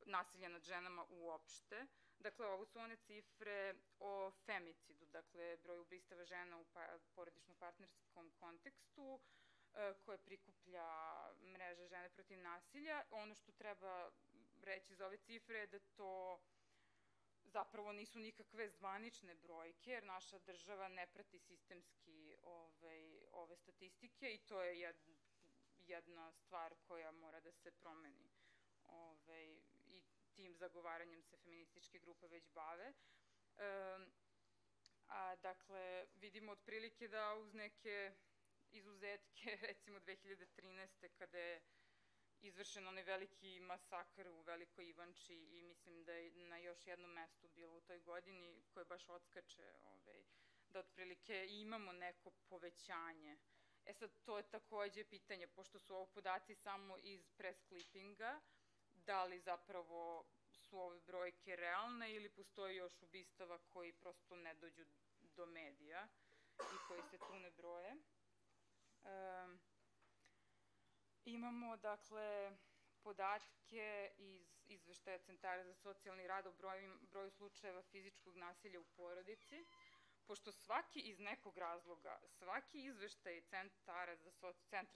nasilja nad ženama uopšte. Dakle, ovo su one cifre o femicidu, dakle, broj ubistava žena u porodično-partnerskom kontekstu, koje prikuplja mreža Žene protiv nasilja. Ono što treba reći za ove cifre je da to zapravo nisu nikakve zvanične brojke, jer naša država ne prati sistemski ove statistike i to je jedna stvar koja mora da se promeni. I tim zagovaranjem se feminističke grupe već bave. Dakle, vidimo otprilike da uz neke izuzetke, recimo 2013. kada je izvršen onaj veliki masakr u Velikoj Ivanči i mislim da je na još jednom mestu bilo u toj godini koje baš odskače, da otprilike imamo neko povećanje. E sad, to je takođe pitanje, pošto su ovo podaci samo iz press clippinga, da li zapravo su ove brojke realne ili postoji još ubistava koji prosto ne dođu do medija i koji se tu ne broje. Imamo, dakle, podatke iz izveštaja Centara za socijalni rad o broju slučajeva fizičkog nasilja u porodici, pošto svaki iz nekog razloga, svaki izveštaj Centra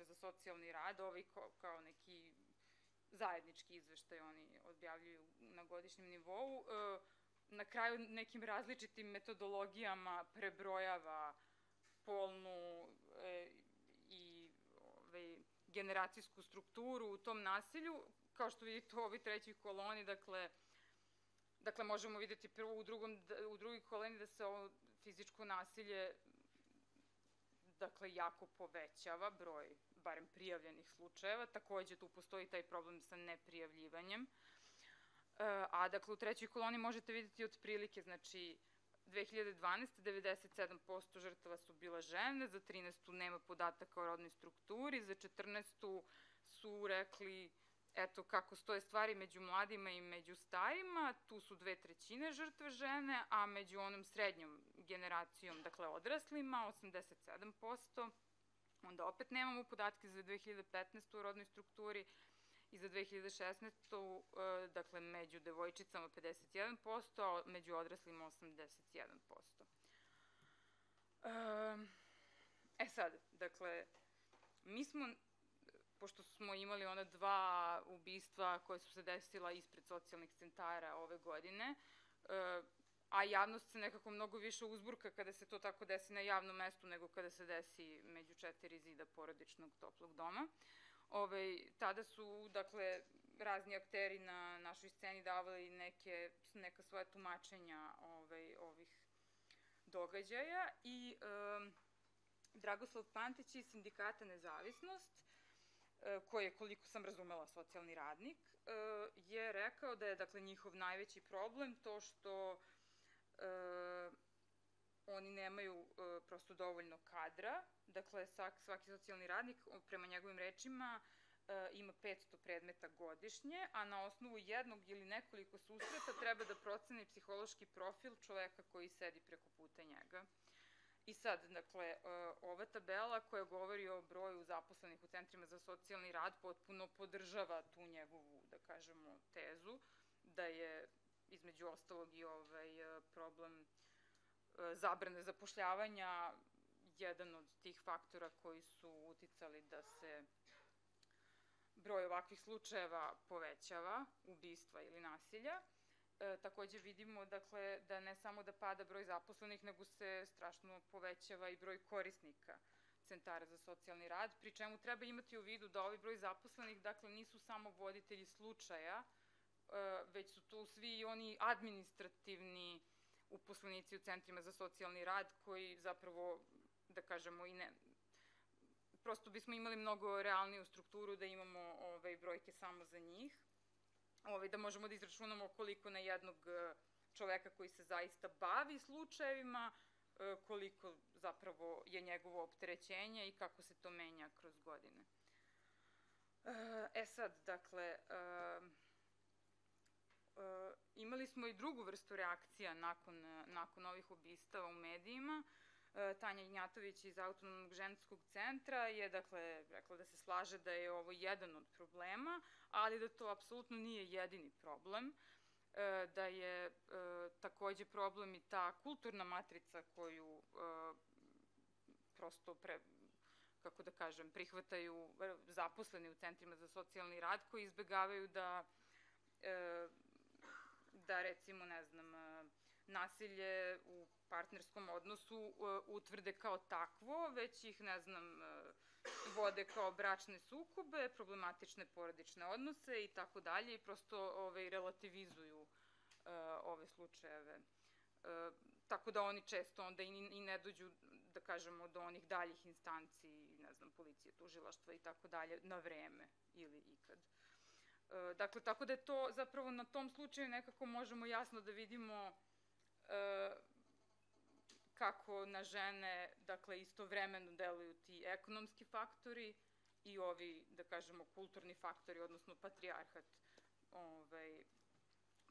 za socijalni rad, kao neki zajednički izveštaj oni objavljuju na godišnjem nivou, na kraju nekim različitim metodologijama prebrojava polnu i generacijsku strukturu u tom nasilju. Kao što vidite u ovoj trećoj koloni, dakle možemo vidjeti prvo u drugoj koloni da se ovo fizičko nasilje jako povećava, broj barem prijavljenih slučajeva. Takođe tu postoji taj problem sa neprijavljivanjem. A dakle u trećoj koloni možete vidjeti otprilike, znači 2012. 97% žrtava su bila žene, za 13. nema podataka o rodnoj strukturi, za 14. su rekli eto kako stoje stvari među mladima i među starima, tu su 2/3 žrtve žene, a među onom srednjom generacijom, dakle odraslima, 87%. Onda opet nemamo podatke za 2015. u rodnoj strukturi i za 2016. Dakle, među devojčicama 51%, a među odraslima 81%. Sad, dakle, mi smo, pošto smo imali ona 2 ubistva koje su se desila ispred socijalnih centara ove godine, a javnost se nekako mnogo više uzburka kada se to tako desi na javnom mestu nego kada se desi među 4 zida porodičnog toplog doma. Tada su, dakle, razni akteri na našoj sceni davali neka svoja tumačenja ovih događaja i Dragoslav Pantić iz sindikata Nezavisnost, koji je, koliko sam razumela, socijalni radnik, je rekao da je, dakle, njihov najveći problem to što oni nemaju prosto dovoljno kadra. Dakle, svaki socijalni radnik, prema njegovim rečima, ima 500 predmeta godišnje, a na osnovu jednog ili nekoliko susreta treba da proceni psihološki profil čoveka koji sedi preko puta njega. I sad, dakle, ova tabela koja govori o broju zaposlenih u centrima za socijalni rad potpuno podržava tu njegovu, da kažemo, tezu, da je između ostalog i problem zabrane zapošljavanja jedan od tih faktora koji su uticali da se broj ovakvih slučajeva povećava, ubistva ili nasilja. Takođe vidimo, dakle, da ne samo da pada broj zaposlenih, nego se strašno povećava i broj korisnika centara za socijalni rad, pri čemu treba imati u vidu da ovaj broj zaposlenih, dakle, nisu samo voditelji slučaja, već su tu svi i oni administrativni uposlenici u centrima za socijalni rad koji zapravo da kažemo, i ne, prosto bismo imali mnogo realniju strukturu da imamo brojke samo za njih, da možemo da izračunamo koliko na jednog čoveka koji se zaista bavi slučajevima, koliko zapravo je njegovo opterećenje i kako se to menja kroz godine. Sad, dakle, imali smo i drugu vrstu reakcija nakon ovih ubistava u medijima. Tanja Ignjatović iz Autonomnog ženskog centra je, dakle, rekla da se slaže da je ovo jedan od problema, ali da to apsolutno nije jedini problem, da je takođe problem i ta kulturna matrica koju prosto, kako da kažem, prihvataju zaposleni u centrima za socijalni rad, koji izbegavaju da recimo, ne znam, nasilje u partnerskom odnosu utvrde kao takvo, već ih, ne znam, vode kao bračne sukobe, problematične porodične odnose i tako dalje i prosto relativizuju ove slučajeve. Tako da oni često onda i ne dođu, da kažemo, do onih daljih instanci, ne znam, policije, tužilaštva i tako dalje, na vreme ili ikad. Dakle, tako da je to zapravo na tom slučaju nekako možemo jasno da vidimo kako na žene, dakle, istovremeno deluju ti ekonomski faktori i ovi, da kažemo, kulturni faktori, odnosno patrijarhat,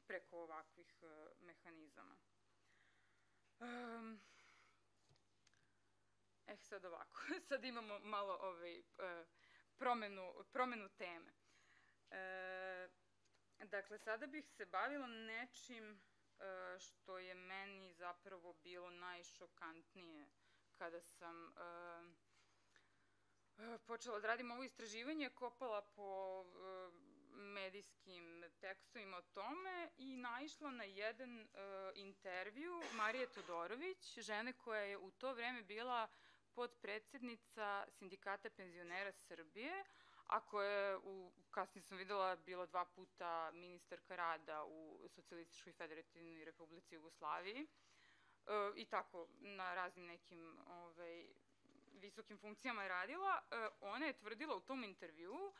preko ovakvih mehanizama. Sad ovako, sad imamo malo promenu teme. Dakle, sada bih se bavila nečim što je meni zapravo bilo najšokantnije kada sam počela da radim ovo istraživanje, kopala po medijskim tekstovima o tome i naišla na jedan intervju Marije Todorović, žene koja je u to vreme bila potpredsednica Sindikata penzionera Srbije, a koja je, kasnije sam videla, bila 2 puta ministarka rada u Socijalističkoj federativnoj Republici Jugoslaviji i tako na raznim nekim visokim funkcijama je radila. Ona je tvrdila u tom intervjuu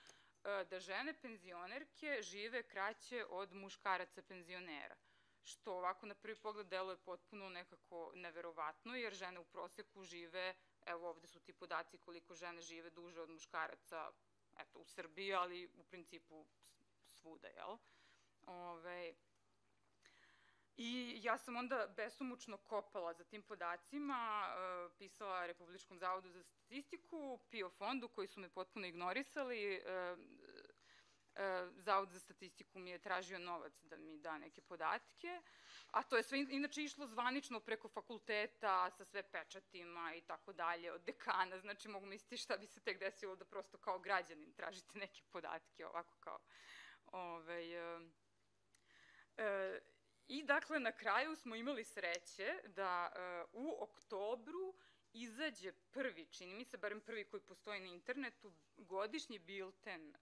da žene penzionerke žive kraće od muškaraca penzionera, što ovako na prvi pogled deluje potpuno nekako neverovatno, jer žene u proseku žive, evo ovde su ti podaci koliko žene žive duže od muškaraca, eto, u Srbiji, ali u principu svuda, jel? I ja sam onda besomučno kopala za tim podacima, pisala Republičkom zavodu za statistiku, PIO fondu, koji su me potpuno ignorisali. Zavod za statistiku mi je tražio novac da mi da neke podatke, a to je sve inače išlo zvanično preko fakulteta, sa sve pečatima i tako dalje, od dekana, znači mogu misliti šta bi se tek desilo da prosto kao građanin tražite neke podatke, ovako kao... I dakle, na kraju smo imali sreće da u oktobru izađe prvi, čini mi se, barem prvi koji postoji na internetu, godišnji bilten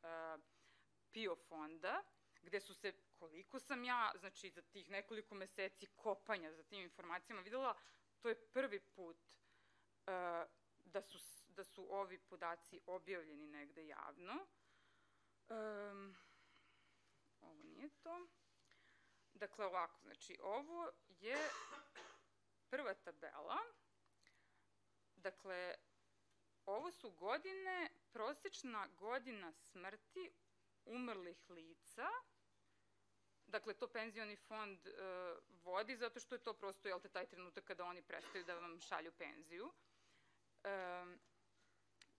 PIO fonda, gde su se, koliko sam ja, znači za tih nekoliko meseci kopanja za tim informacijama videla, to je prvi put da su ovi podaci objavljeni negde javno. Ovo nije to. Dakle, ovako, znači, ovo je prva tabela. Dakle, ovo su godine, prosečna godina smrti umrlih lica. Dakle, to penzioni fond vodi zato što je to prosto, jel te, taj trenutak kada oni prestaju da vam šalju penziju.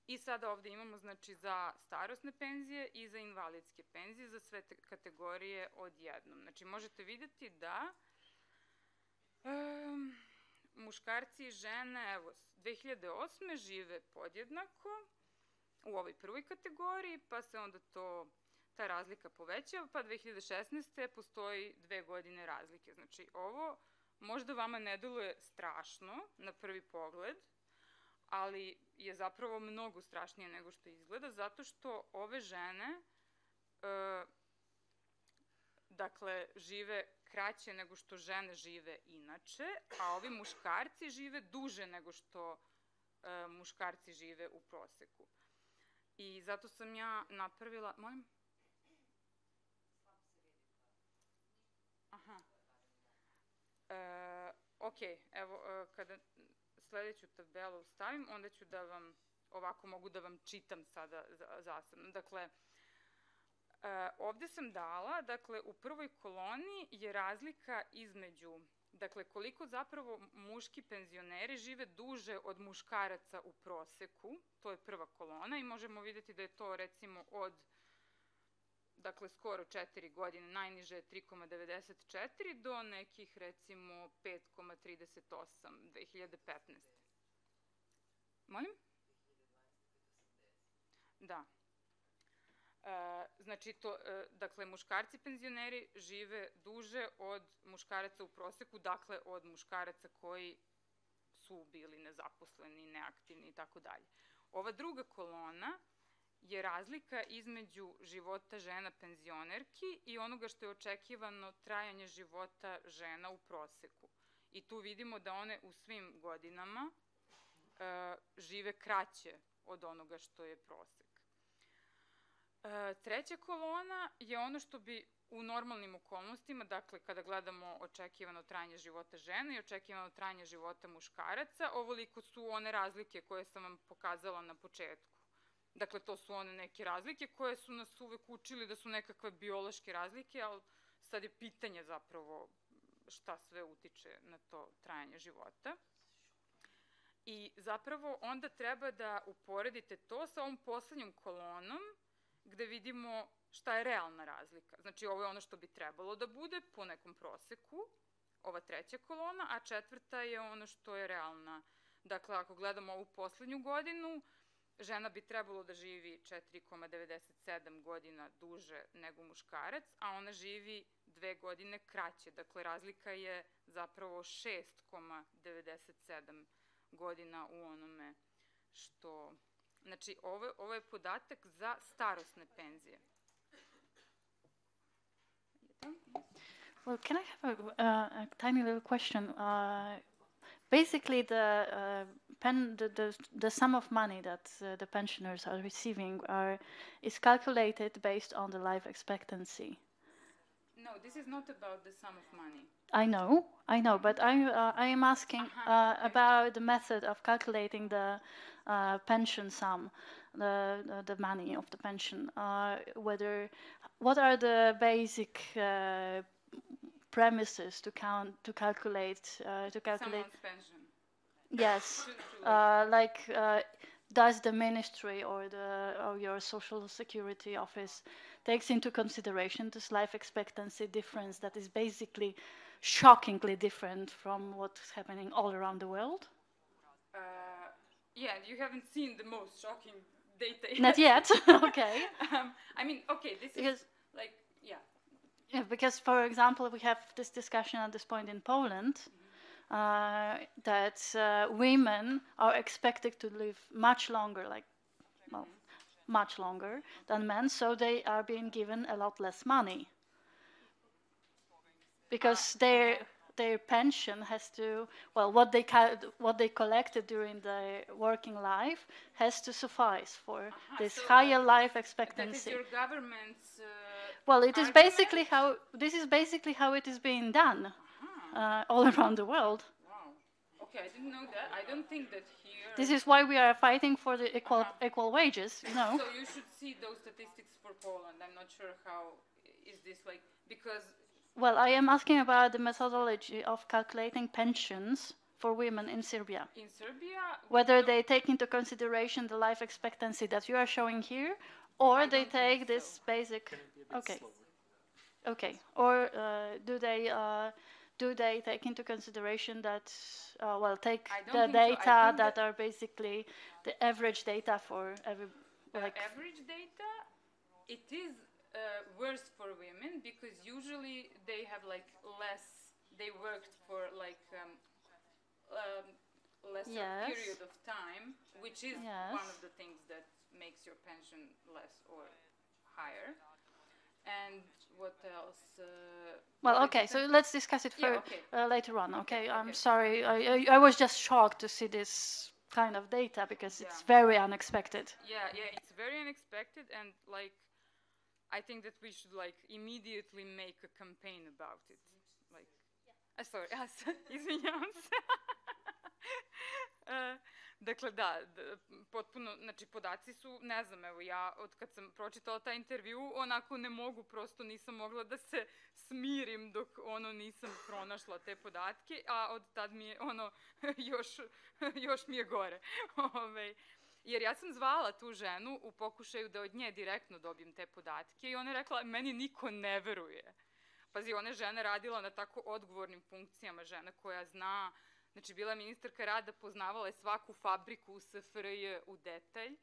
I sada ovde imamo, znači, za starosne penzije i za invalidske penzije, za sve kategorije odjednom. Znači, možete videti da muškarci i žene, evo, 2008. žive podjednako u ovoj prvoj kategoriji, pa se onda ta razlika povećava, pa 2016. postoji 2 godine razlike. Znači, ovo možda vama ne deluje strašno na prvi pogled, ali je zapravo mnogo strašnije nego što izgleda, zato što ove žene, dakle, žive kraće nego što žene žive inače, a ovi muškarci žive duže nego što muškarci žive u proseku. I zato sam ja napravila... Molim? Aha. Ok, evo, kada sledeću tabelu stavim, onda ću da vam, ovako mogu da vam čitam sada zasebno. Dakle, ovde sam dala, dakle, u prvoj koloni je razlika između, dakle, koliko zapravo muški penzioneri žive duže od muškaraca u proseku, to je prva kolona i možemo vidjeti da je to recimo od, dakle, skoro 4 godine, najniže je 3,94 do nekih recimo 5,38 2015. Molim? Da. Znači, dakle, muškarci penzioneri žive duže od muškaraca u proseku, dakle, od muškaraca koji su bili nezaposleni, neaktivni i tako dalje. Ova druga kolona je razlika između života žena penzionerki i onoga što je očekivano trajanje života žena u proseku. I tu vidimo da one u svim godinama žive kraće od onoga što je prosek. Treća kolona je ono što bi u normalnim okolnostima, dakle kada gledamo očekivano trajanje života žena i očekivano trajanje života muškaraca, ovoliko su one razlike koje sam vam pokazala na početku. Dakle, to su one neke razlike koje su nas uvek učili da su nekakve biološke razlike, ali sad je pitanje zapravo šta sve utiče na to trajanje života. I zapravo onda treba da uporedite to sa ovom poslednjom kolonom gde vidimo šta je realna razlika. Znači, ovo je ono što bi trebalo da bude po nekom proseku, ova treća kolona, a četvrta je ono što je realna. Dakle, ako gledamo ovu poslednju godinu, žena bi trebalo da živi 4,97 godina duže nego muškarac, a ona živi 2 godine kraće. Dakle, razlika je zapravo 6,97 godina u onome što... Znači, ovo je podatak za starosne penzije. Well, can I have a tiny little question? Basically, the sum of money that the pensioners are receiving is calculated based on the life expectancy. No, this is not about the sum of money. I know, but I am asking about the method of calculating the pension sum, the money of the pension. What are the basic premises to calculate? Someone's pension. Yes, does the ministry or your social security office takes into consideration this life expectancy difference that is basically shockingly different from what's happening all around the world? Yeah, you haven't seen the most shocking data yet. Not yet, okay. I mean, okay, this is like, yeah. Yeah, because, for example, we have this discussion at this point in Poland, that women are expected to live much longer, much longer than men, so they are being given a lot less money. Because their pension has to, well, what they collected during their working life has to suffice for this higher life expectancy. That is your government's well, it is basically how it is being done all around the world. Wow. Okay, I didn't know that. I don't think that here. This is why we are fighting for the equal wages. You know. So you should see those statistics for Poland. I'm not sure how is this like because. Well, I am asking about the methodology of calculating pensions for women in Serbia. In Serbia? Whether they take into consideration the life expectancy that you are showing here, or they take this basic... Okay. Okay. Or do they take into consideration that, take the data that are basically the average data for every... average data, it is... worse for women because usually they have they worked for lesser period of time, which is one of the things that makes your pension less or higher. And what else? Well, okay, so let's discuss it later on. Okay, I'm sorry, I was just shocked to see this kind of data because it's very unexpected. Yeah, it's very unexpected, and like I think that we should like immediately make a campaign about it. Like, sorry, izvinjavam se. Dakle, da, potpuno, znači podaci su, ne znam, evo ja od kad sam pročitala taj intervju, onako ne mogu, prosto nisam mogla da se smirim dok nisam pronašla te podatke, a od tad mi je još mi je gore. Jer ja sam zvala tu ženu u pokušaju da od nje direktno dobijem te podatke i ona je rekla, meni niko ne veruje. Pazi, ona je žena radila na tako odgovornim funkcijama, žena koja zna, znači bila je ministarka rada, poznavala je svaku fabriku u SFRJ u detalj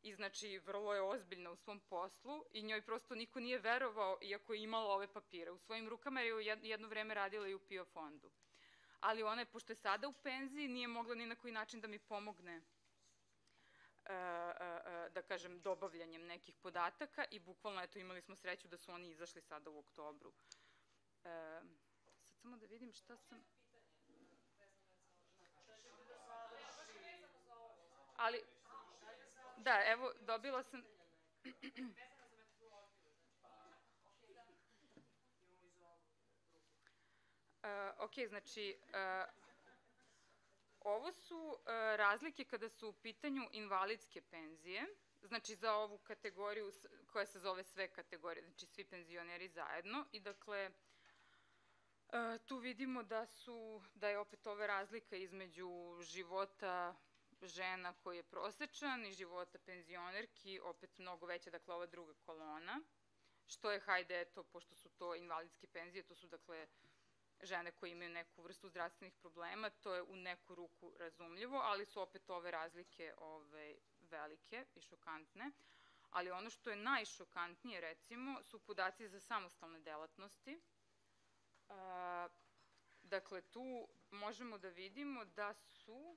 i znači vrlo je ozbiljna u svom poslu i njoj prosto niko nije verovao iako je imala ove papire u svojim rukama jer je jedno vreme radila i u PIO fondu. Ali ona je, pošto je sada u penziji, nije mogla ni na koji način da mi pomogne da kažem, dobavljanjem nekih podataka i bukvalno, eto, imali smo sreću da su oni izašli sada u oktobru. Sad samo da vidim šta sam... Ali, da, evo, dobila sam... Ok, znači... Ovo su razlike kada su u pitanju invalidske penzije, znači za ovu kategoriju koja se zove sve kategorije, znači svi penzioneri zajedno i dakle tu vidimo da je opet ova razlika između života žena koji je prosečan i života penzionerki opet mnogo veća, dakle ova druga kolona, što je, hajde, eto, pošto su to invalidske penzije, to su dakle žene koje imaju neku vrstu zdravstvenih problema, to je u neku ruku razumljivo, ali su opet ove razlike velike i šokantne. Ali ono što je najšokantnije, recimo, su podaci za samostalne delatnosti. Dakle, tu možemo da vidimo da su,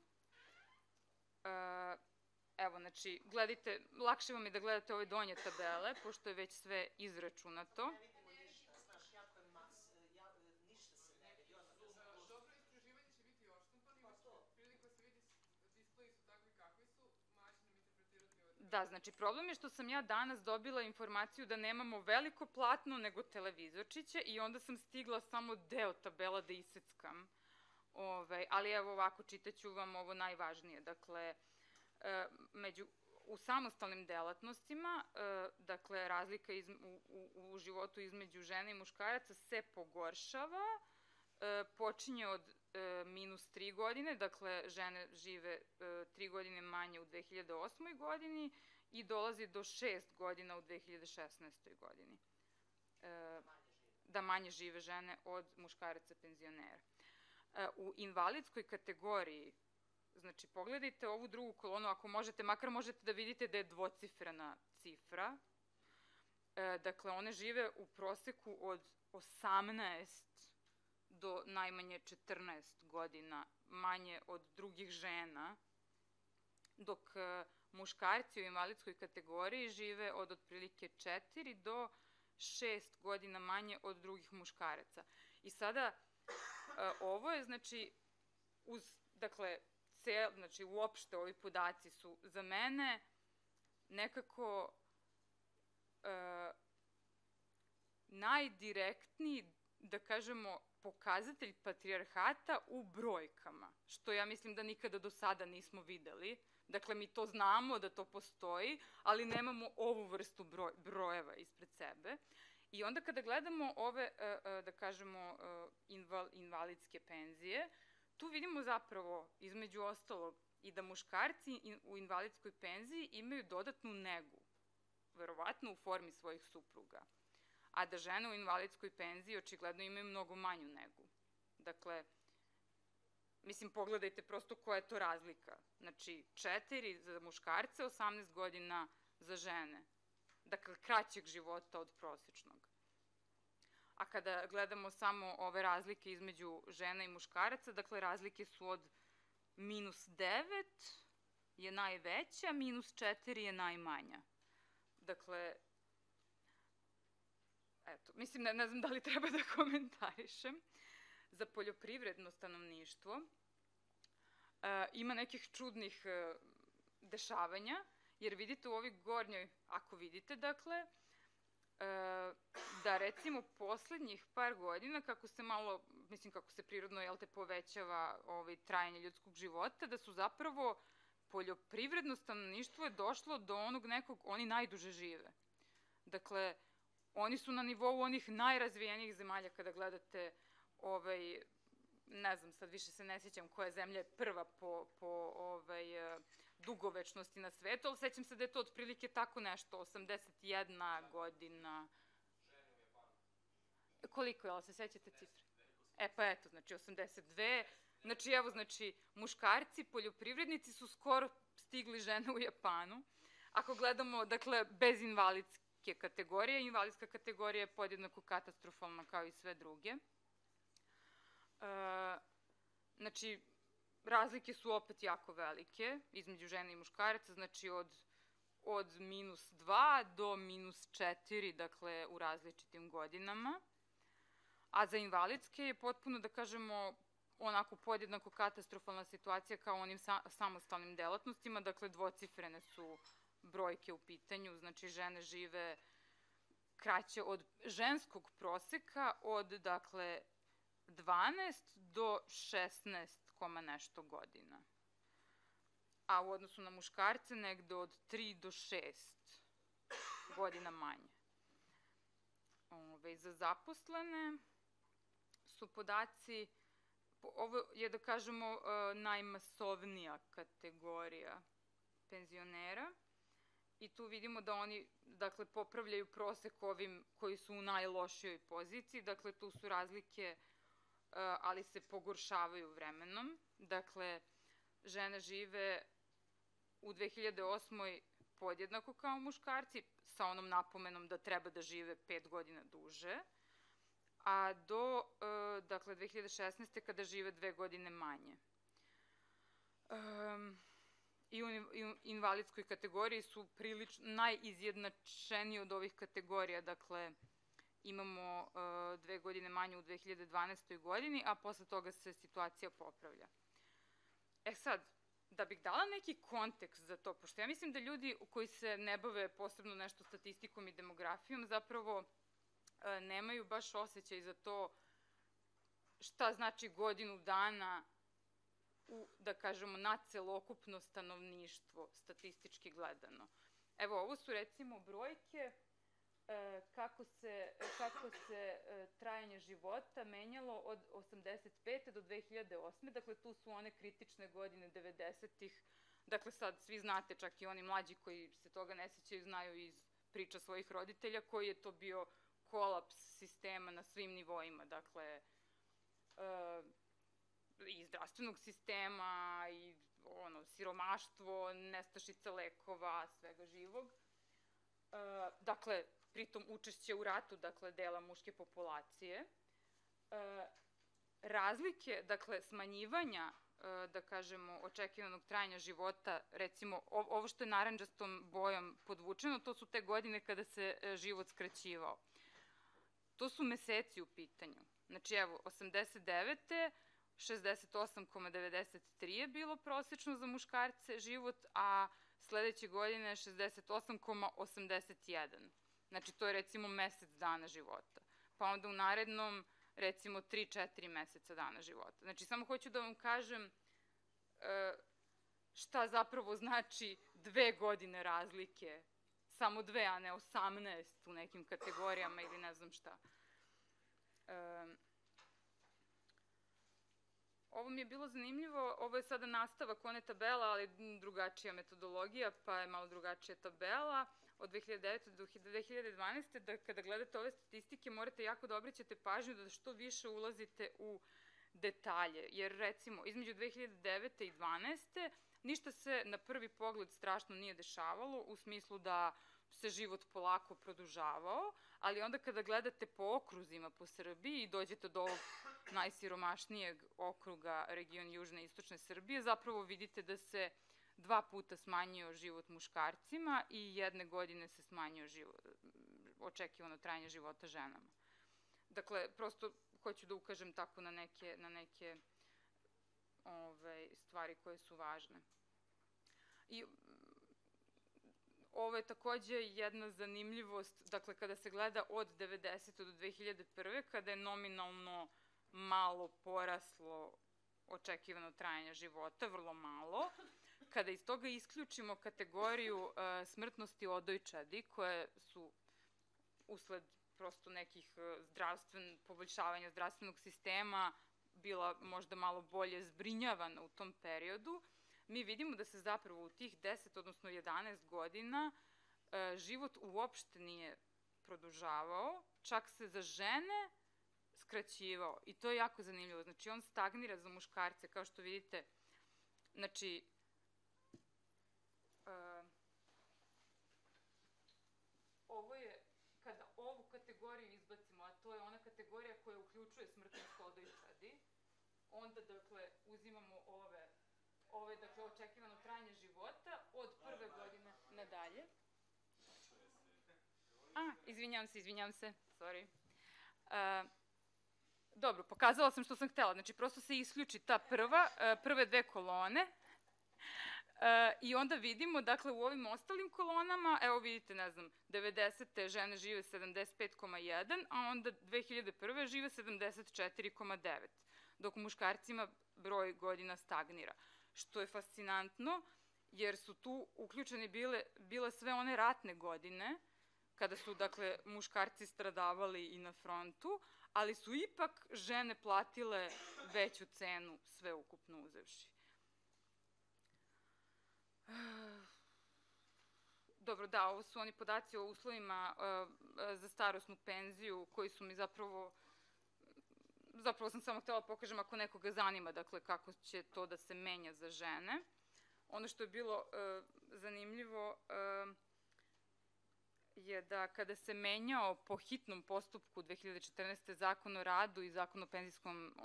evo, znači, gledajte, lakše vam je da gledate ove donje tabele, pošto je već sve izračunato. Da, znači problem je što sam ja danas dobila informaciju da nemamo veliko platno nego televizorčiće i onda sam stigla samo deo tabela da iseckam. Ali evo ovako, čitaću vam ovo najvažnije. Dakle, u samostalnim delatnostima, dakle, razlika u životu između žene i muškaraca se pogoršava, počinje od -3 godine, dakle, žene žive 3 godine manje u 2008. godini i dolazi do 6 godina u 2016. godini. Da manje žive žene od muškaraca penzionera. U invalidskoj kategoriji, znači, pogledajte ovu drugu kolonu, ako možete, makar možete da vidite da je dvocifrena cifra. Dakle, one žive u proseku od 18 do najmanje 14 godina manje od drugih žena, dok muškarci u invalidskoj kategoriji žive od otprilike 4 do 6 godina manje od drugih muškaraca. I sada, ovo je, znači, dakle, uopšte ovi podaci su za mene nekako najdirektniji, da kažemo, pokazatelj patrijarhata u brojkama, što ja mislim da nikada do sada nismo videli. Dakle, mi to znamo da to postoji, ali nemamo ovu vrstu brojeva ispred sebe. I onda kada gledamo ove, da kažemo, invalidske penzije, tu vidimo zapravo, između ostalog, i da muškarci u invalidskoj penziji imaju dodatnu negu, verovatno u formi svojih supruga, a da žene u invalidskoj penziji očigledno imaju mnogo manju negu. Dakle, mislim, pogledajte prosto koja je to razlika. Znači, 4 za muškarce, 18 godina za žene. Dakle, kraćeg života od prosečnog. A kada gledamo samo ove razlike između žena i muškaraca, dakle, razlike su od -9 je najveća, -4 je najmanja. Dakle, eto, mislim, ne znam da li treba da komentarišem. Za poljoprivredno stanovništvo, ima nekih čudnih dešavanja, jer vidite u ovoj gornjoj, ako vidite, dakle, da recimo poslednjih par godina, kako se malo, mislim kako se prirodno, jel te, povećava trajanje ljudskog života, da su zapravo poljoprivredno stanovništvo je došlo do onog nekog, oni najduže žive. Dakle, oni su na nivou onih najrazvijenijih zemalja kada gledate, ne znam, sad više se ne sjećam koja zemlja je prva po dugovečnosti na svetu, ali sećam se da je to otprilike tako nešto, 81 godina. Koliko je, ali se sećate cifre? Pa eto, znači 82. Znači, evo, muškarci, poljoprivrednici su skoro stigli žene u Japanu. Ako gledamo, dakle, bez invalidske kategorije, invalidska kategorija je podjednako katastrofalna kao i sve druge. Znači, razlike su opet jako velike između žene i muškaraca, znači od -2 do -4, dakle, u različitim godinama. A za invalidske je potpuno, da kažemo, onako podjednako katastrofalna situacija kao onim samostalnim delatnostima, dakle, dvocifrene su brojke u pitanju, znači žene žive kraće od ženskog proseka od, dakle, 12 do 16, nešto godina. A u odnosu na muškarce negde od 3 do 6 godina manje. Za zaposlene su podaci, ovo je, da kažemo, najmasovnija kategorija penzionera i tu vidimo da oni, dakle, popravljaju prosek ovim koji su u najlošijoj poziciji, dakle, tu su razlike, ali se pogoršavaju vremenom. Dakle, žene žive u 2008. podjednako kao muškarci, sa onom napomenom da treba da žive 5 godina duže, a do, dakle, 2016. kada žive 2 godine manje. I u invalidskoj kategoriji su prilično najizjednačeniji od ovih kategorija, dakle, imamo 2 godine manje u 2012. godini, a posle toga se situacija popravlja. Sad, da bih dala neki kontekst za to, pošto ja mislim da ljudi koji se ne bave posebno nešto statistikom i demografijom zapravo nemaju baš osjećaj za to šta znači godinu dana da kažemo, na celokupno stanovništvo, statistički gledano. Evo, ovo su recimo brojke kako se trajanje života menjalo od 85. do 2008. Dakle, tu su one kritične godine 90-ih. Dakle, sad svi znate, čak i oni mlađi koji se toga ne sjećaju, znaju iz priča svojih roditelja, koji je to bio kolaps sistema na svim nivoima. Dakle, i zdravstvenog sistema, i siromaštvo, nestašica lekova, svega živog. Dakle, pritom učešće u ratu, dakle, dela muške populacije. Razlike, dakle, smanjivanja, da kažemo, očekivanog trajanja života, recimo, ovo što je narandžastom bojom podvučeno, to su te godine kada se život skraćivao. To su meseci u pitanju. Znači, evo, 89. 68,93 je bilo prosečno za muškarce život, a sledeće godine 68,81. Znači, to je recimo mesec dana života. Pa onda u narednom, recimo, 3-4 meseca dana života. Znači, samo hoću da vam kažem šta zapravo znači 2 godine razlike. Samo 2, a ne 18 u nekim kategorijama ili ne znam šta. Ovo mi je bilo zanimljivo, ovo je sada nastavak one tabela, ali drugačija metodologija, pa je malo drugačija tabela. Od 2009. do 2012. da kada gledate ove statistike morate jako da obraćate pažnju da što više ulazite u detalje. Jer recimo između 2009. i 2012. ništa se na prvi pogled strašno nije dešavalo u smislu da se život polako produžavao, ali onda kada gledate po okruzima po Srbiji i dođete do ovog najsiromašnijeg okruga, region južne i istočne Srbije, zapravo vidite da se 2 puta smanjio život muškarcima i 1 godine se smanjio očekivano trajanje života ženama. Dakle, prosto hoću da ukažem tako na neke stvari koje su važne. I ovo je takođe jedna zanimljivost, dakle, kada se gleda od 90. do 2001. kada je nominalno malo poraslo očekivano trajanje života, vrlo malo, kada iz toga isključimo kategoriju smrtnosti odojčadi, koje su usled prosto nekih poboljšavanja zdravstvenog sistema bila možda malo bolje zbrinjavana u tom periodu, mi vidimo da se zapravo u tih 10, odnosno 11 godina život uopšte nije produžavao, čak se za žene skraćivao i to je jako zanimljivo. Znači, on stagnira za muškarce, kao što vidite. Znači, ovo je, kada ovu kategoriju izbacimo, a to je ona kategorija koja uključuje smrtnost odojčadi, onda, dakle, uzimamo ovo je, dakle, očekivano trajanje života od prve godine nadalje. Izvinjam se, sorry. Dobro, pokazala sam što sam htela, znači prosto se isključi ta prve dve kolone i onda vidimo, dakle, u ovim ostalim kolonama, evo vidite, ne znam, 90. žene žive 75,1, a onda 2001. žive 74,9, dok u muškarcima broj godina stagnira. Što je fascinantno, jer su tu uključene bile sve one ratne godine, kada su, dakle, muškarci stradavali i na frontu, ali su ipak žene platile veću cenu sveukupno uzevši. Dobro, da, ovo su oni podaci o uslovima za starosnu penziju koji su mi zapravo sam samo htela pokažem ako nekoga zanima, dakle, kako će to da se menja za žene. Ono što je bilo zanimljivo je da kada se menjao po hitnom postupku 2014. zakon o radu i zakon o penzijskom,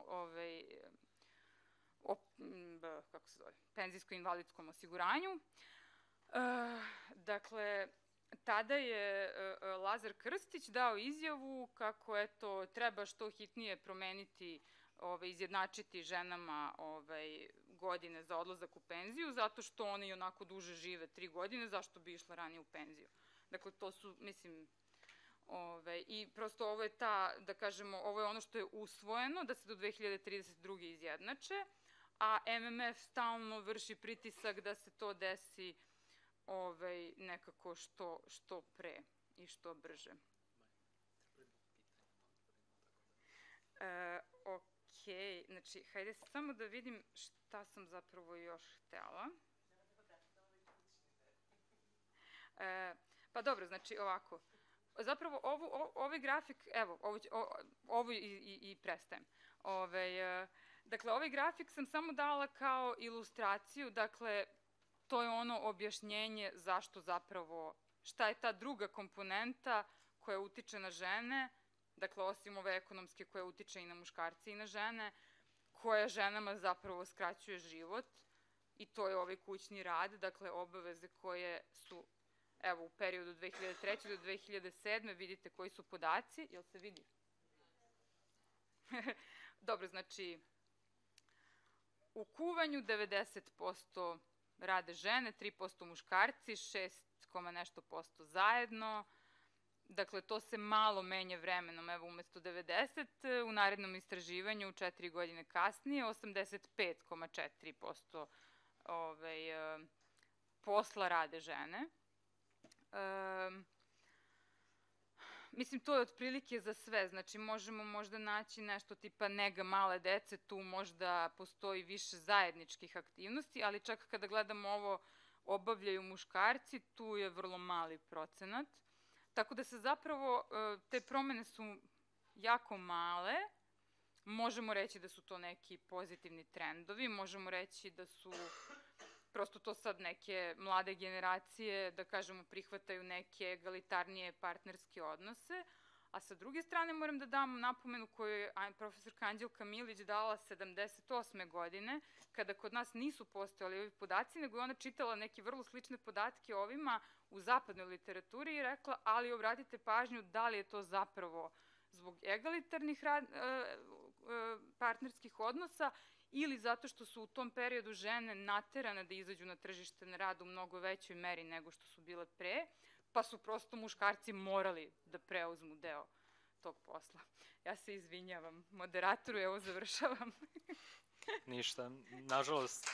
penzijsko-invalidskom osiguranju, dakle, tada je Lazar Krstić dao izjavu kako, eto, treba što hitnije promeniti, izjednačiti ženama godine za odlazak u penziju, zato što one i onako duže žive 3 godine, zašto bi išla ranije u penziju. Dakle, to su, mislim, i prosto ovo je da kažemo, ovo je ono što je usvojeno, da se do 2032. izjednače, a MMF stalno vrši pritisak da se to desi nekako što pre i što brže. Okej, znači, hajde samo da vidim šta sam zapravo još htela. Pa dobro, znači, ovako. Zapravo, ovaj grafik, evo, ovo i prestajem. Dakle, ovaj grafik sam samo dala kao ilustraciju, dakle, to je ono objašnjenje zašto zapravo, šta je ta druga komponenta koja utiče na žene, dakle, osim ove ekonomske koja utiče i na muškarce i na žene, koja ženama zapravo skraćuje život, i to je ovaj kućni rad, dakle, obaveze koje su, evo, u periodu 2003. do 2007. vidite koji su podaci, jel se vidi? Dobro, znači, u kuvanju 90% rade žene, 3% muškarci, 6, nešto posto zajedno. Dakle, to se malo menja vremenom, evo, umesto 90, u narednom istraživanju, 4 godine kasnije, 85,4% posla rade žene. Mislim, to je otprilike za sve, znači možemo možda naći nešto tipa nega male dece, tu možda postoji više zajedničkih aktivnosti, ali čak kada gledamo ovo obavljaju muškarci, tu je vrlo mali procenat. Tako da se zapravo, te promene su jako male, možemo reći da su to neki pozitivni trendovi, možemo reći da su prosto to sad neke mlade generacije, da kažemo, prihvataju neke egalitarnije partnerske odnose, a sa druge strane moram da dam napomenu koju je profesorka Anđelka Milić dala 78. godine, kada kod nas nisu postojali ovi podaci, nego je ona čitala neke vrlo slične podatke ovima u zapadnoj literaturi i rekla, ali obratite pažnju da li je to zapravo zbog egalitarnih partnerskih odnosa ili zato što su u tom periodu žene naterane da izađu na tržište na rad u mnogo većoj meri nego što su bile pre, pa su prosto muškarci morali da preuzmu deo tog posla. Ja se izvinjavam moderatoru, evo završavam. Ništa, nažalost,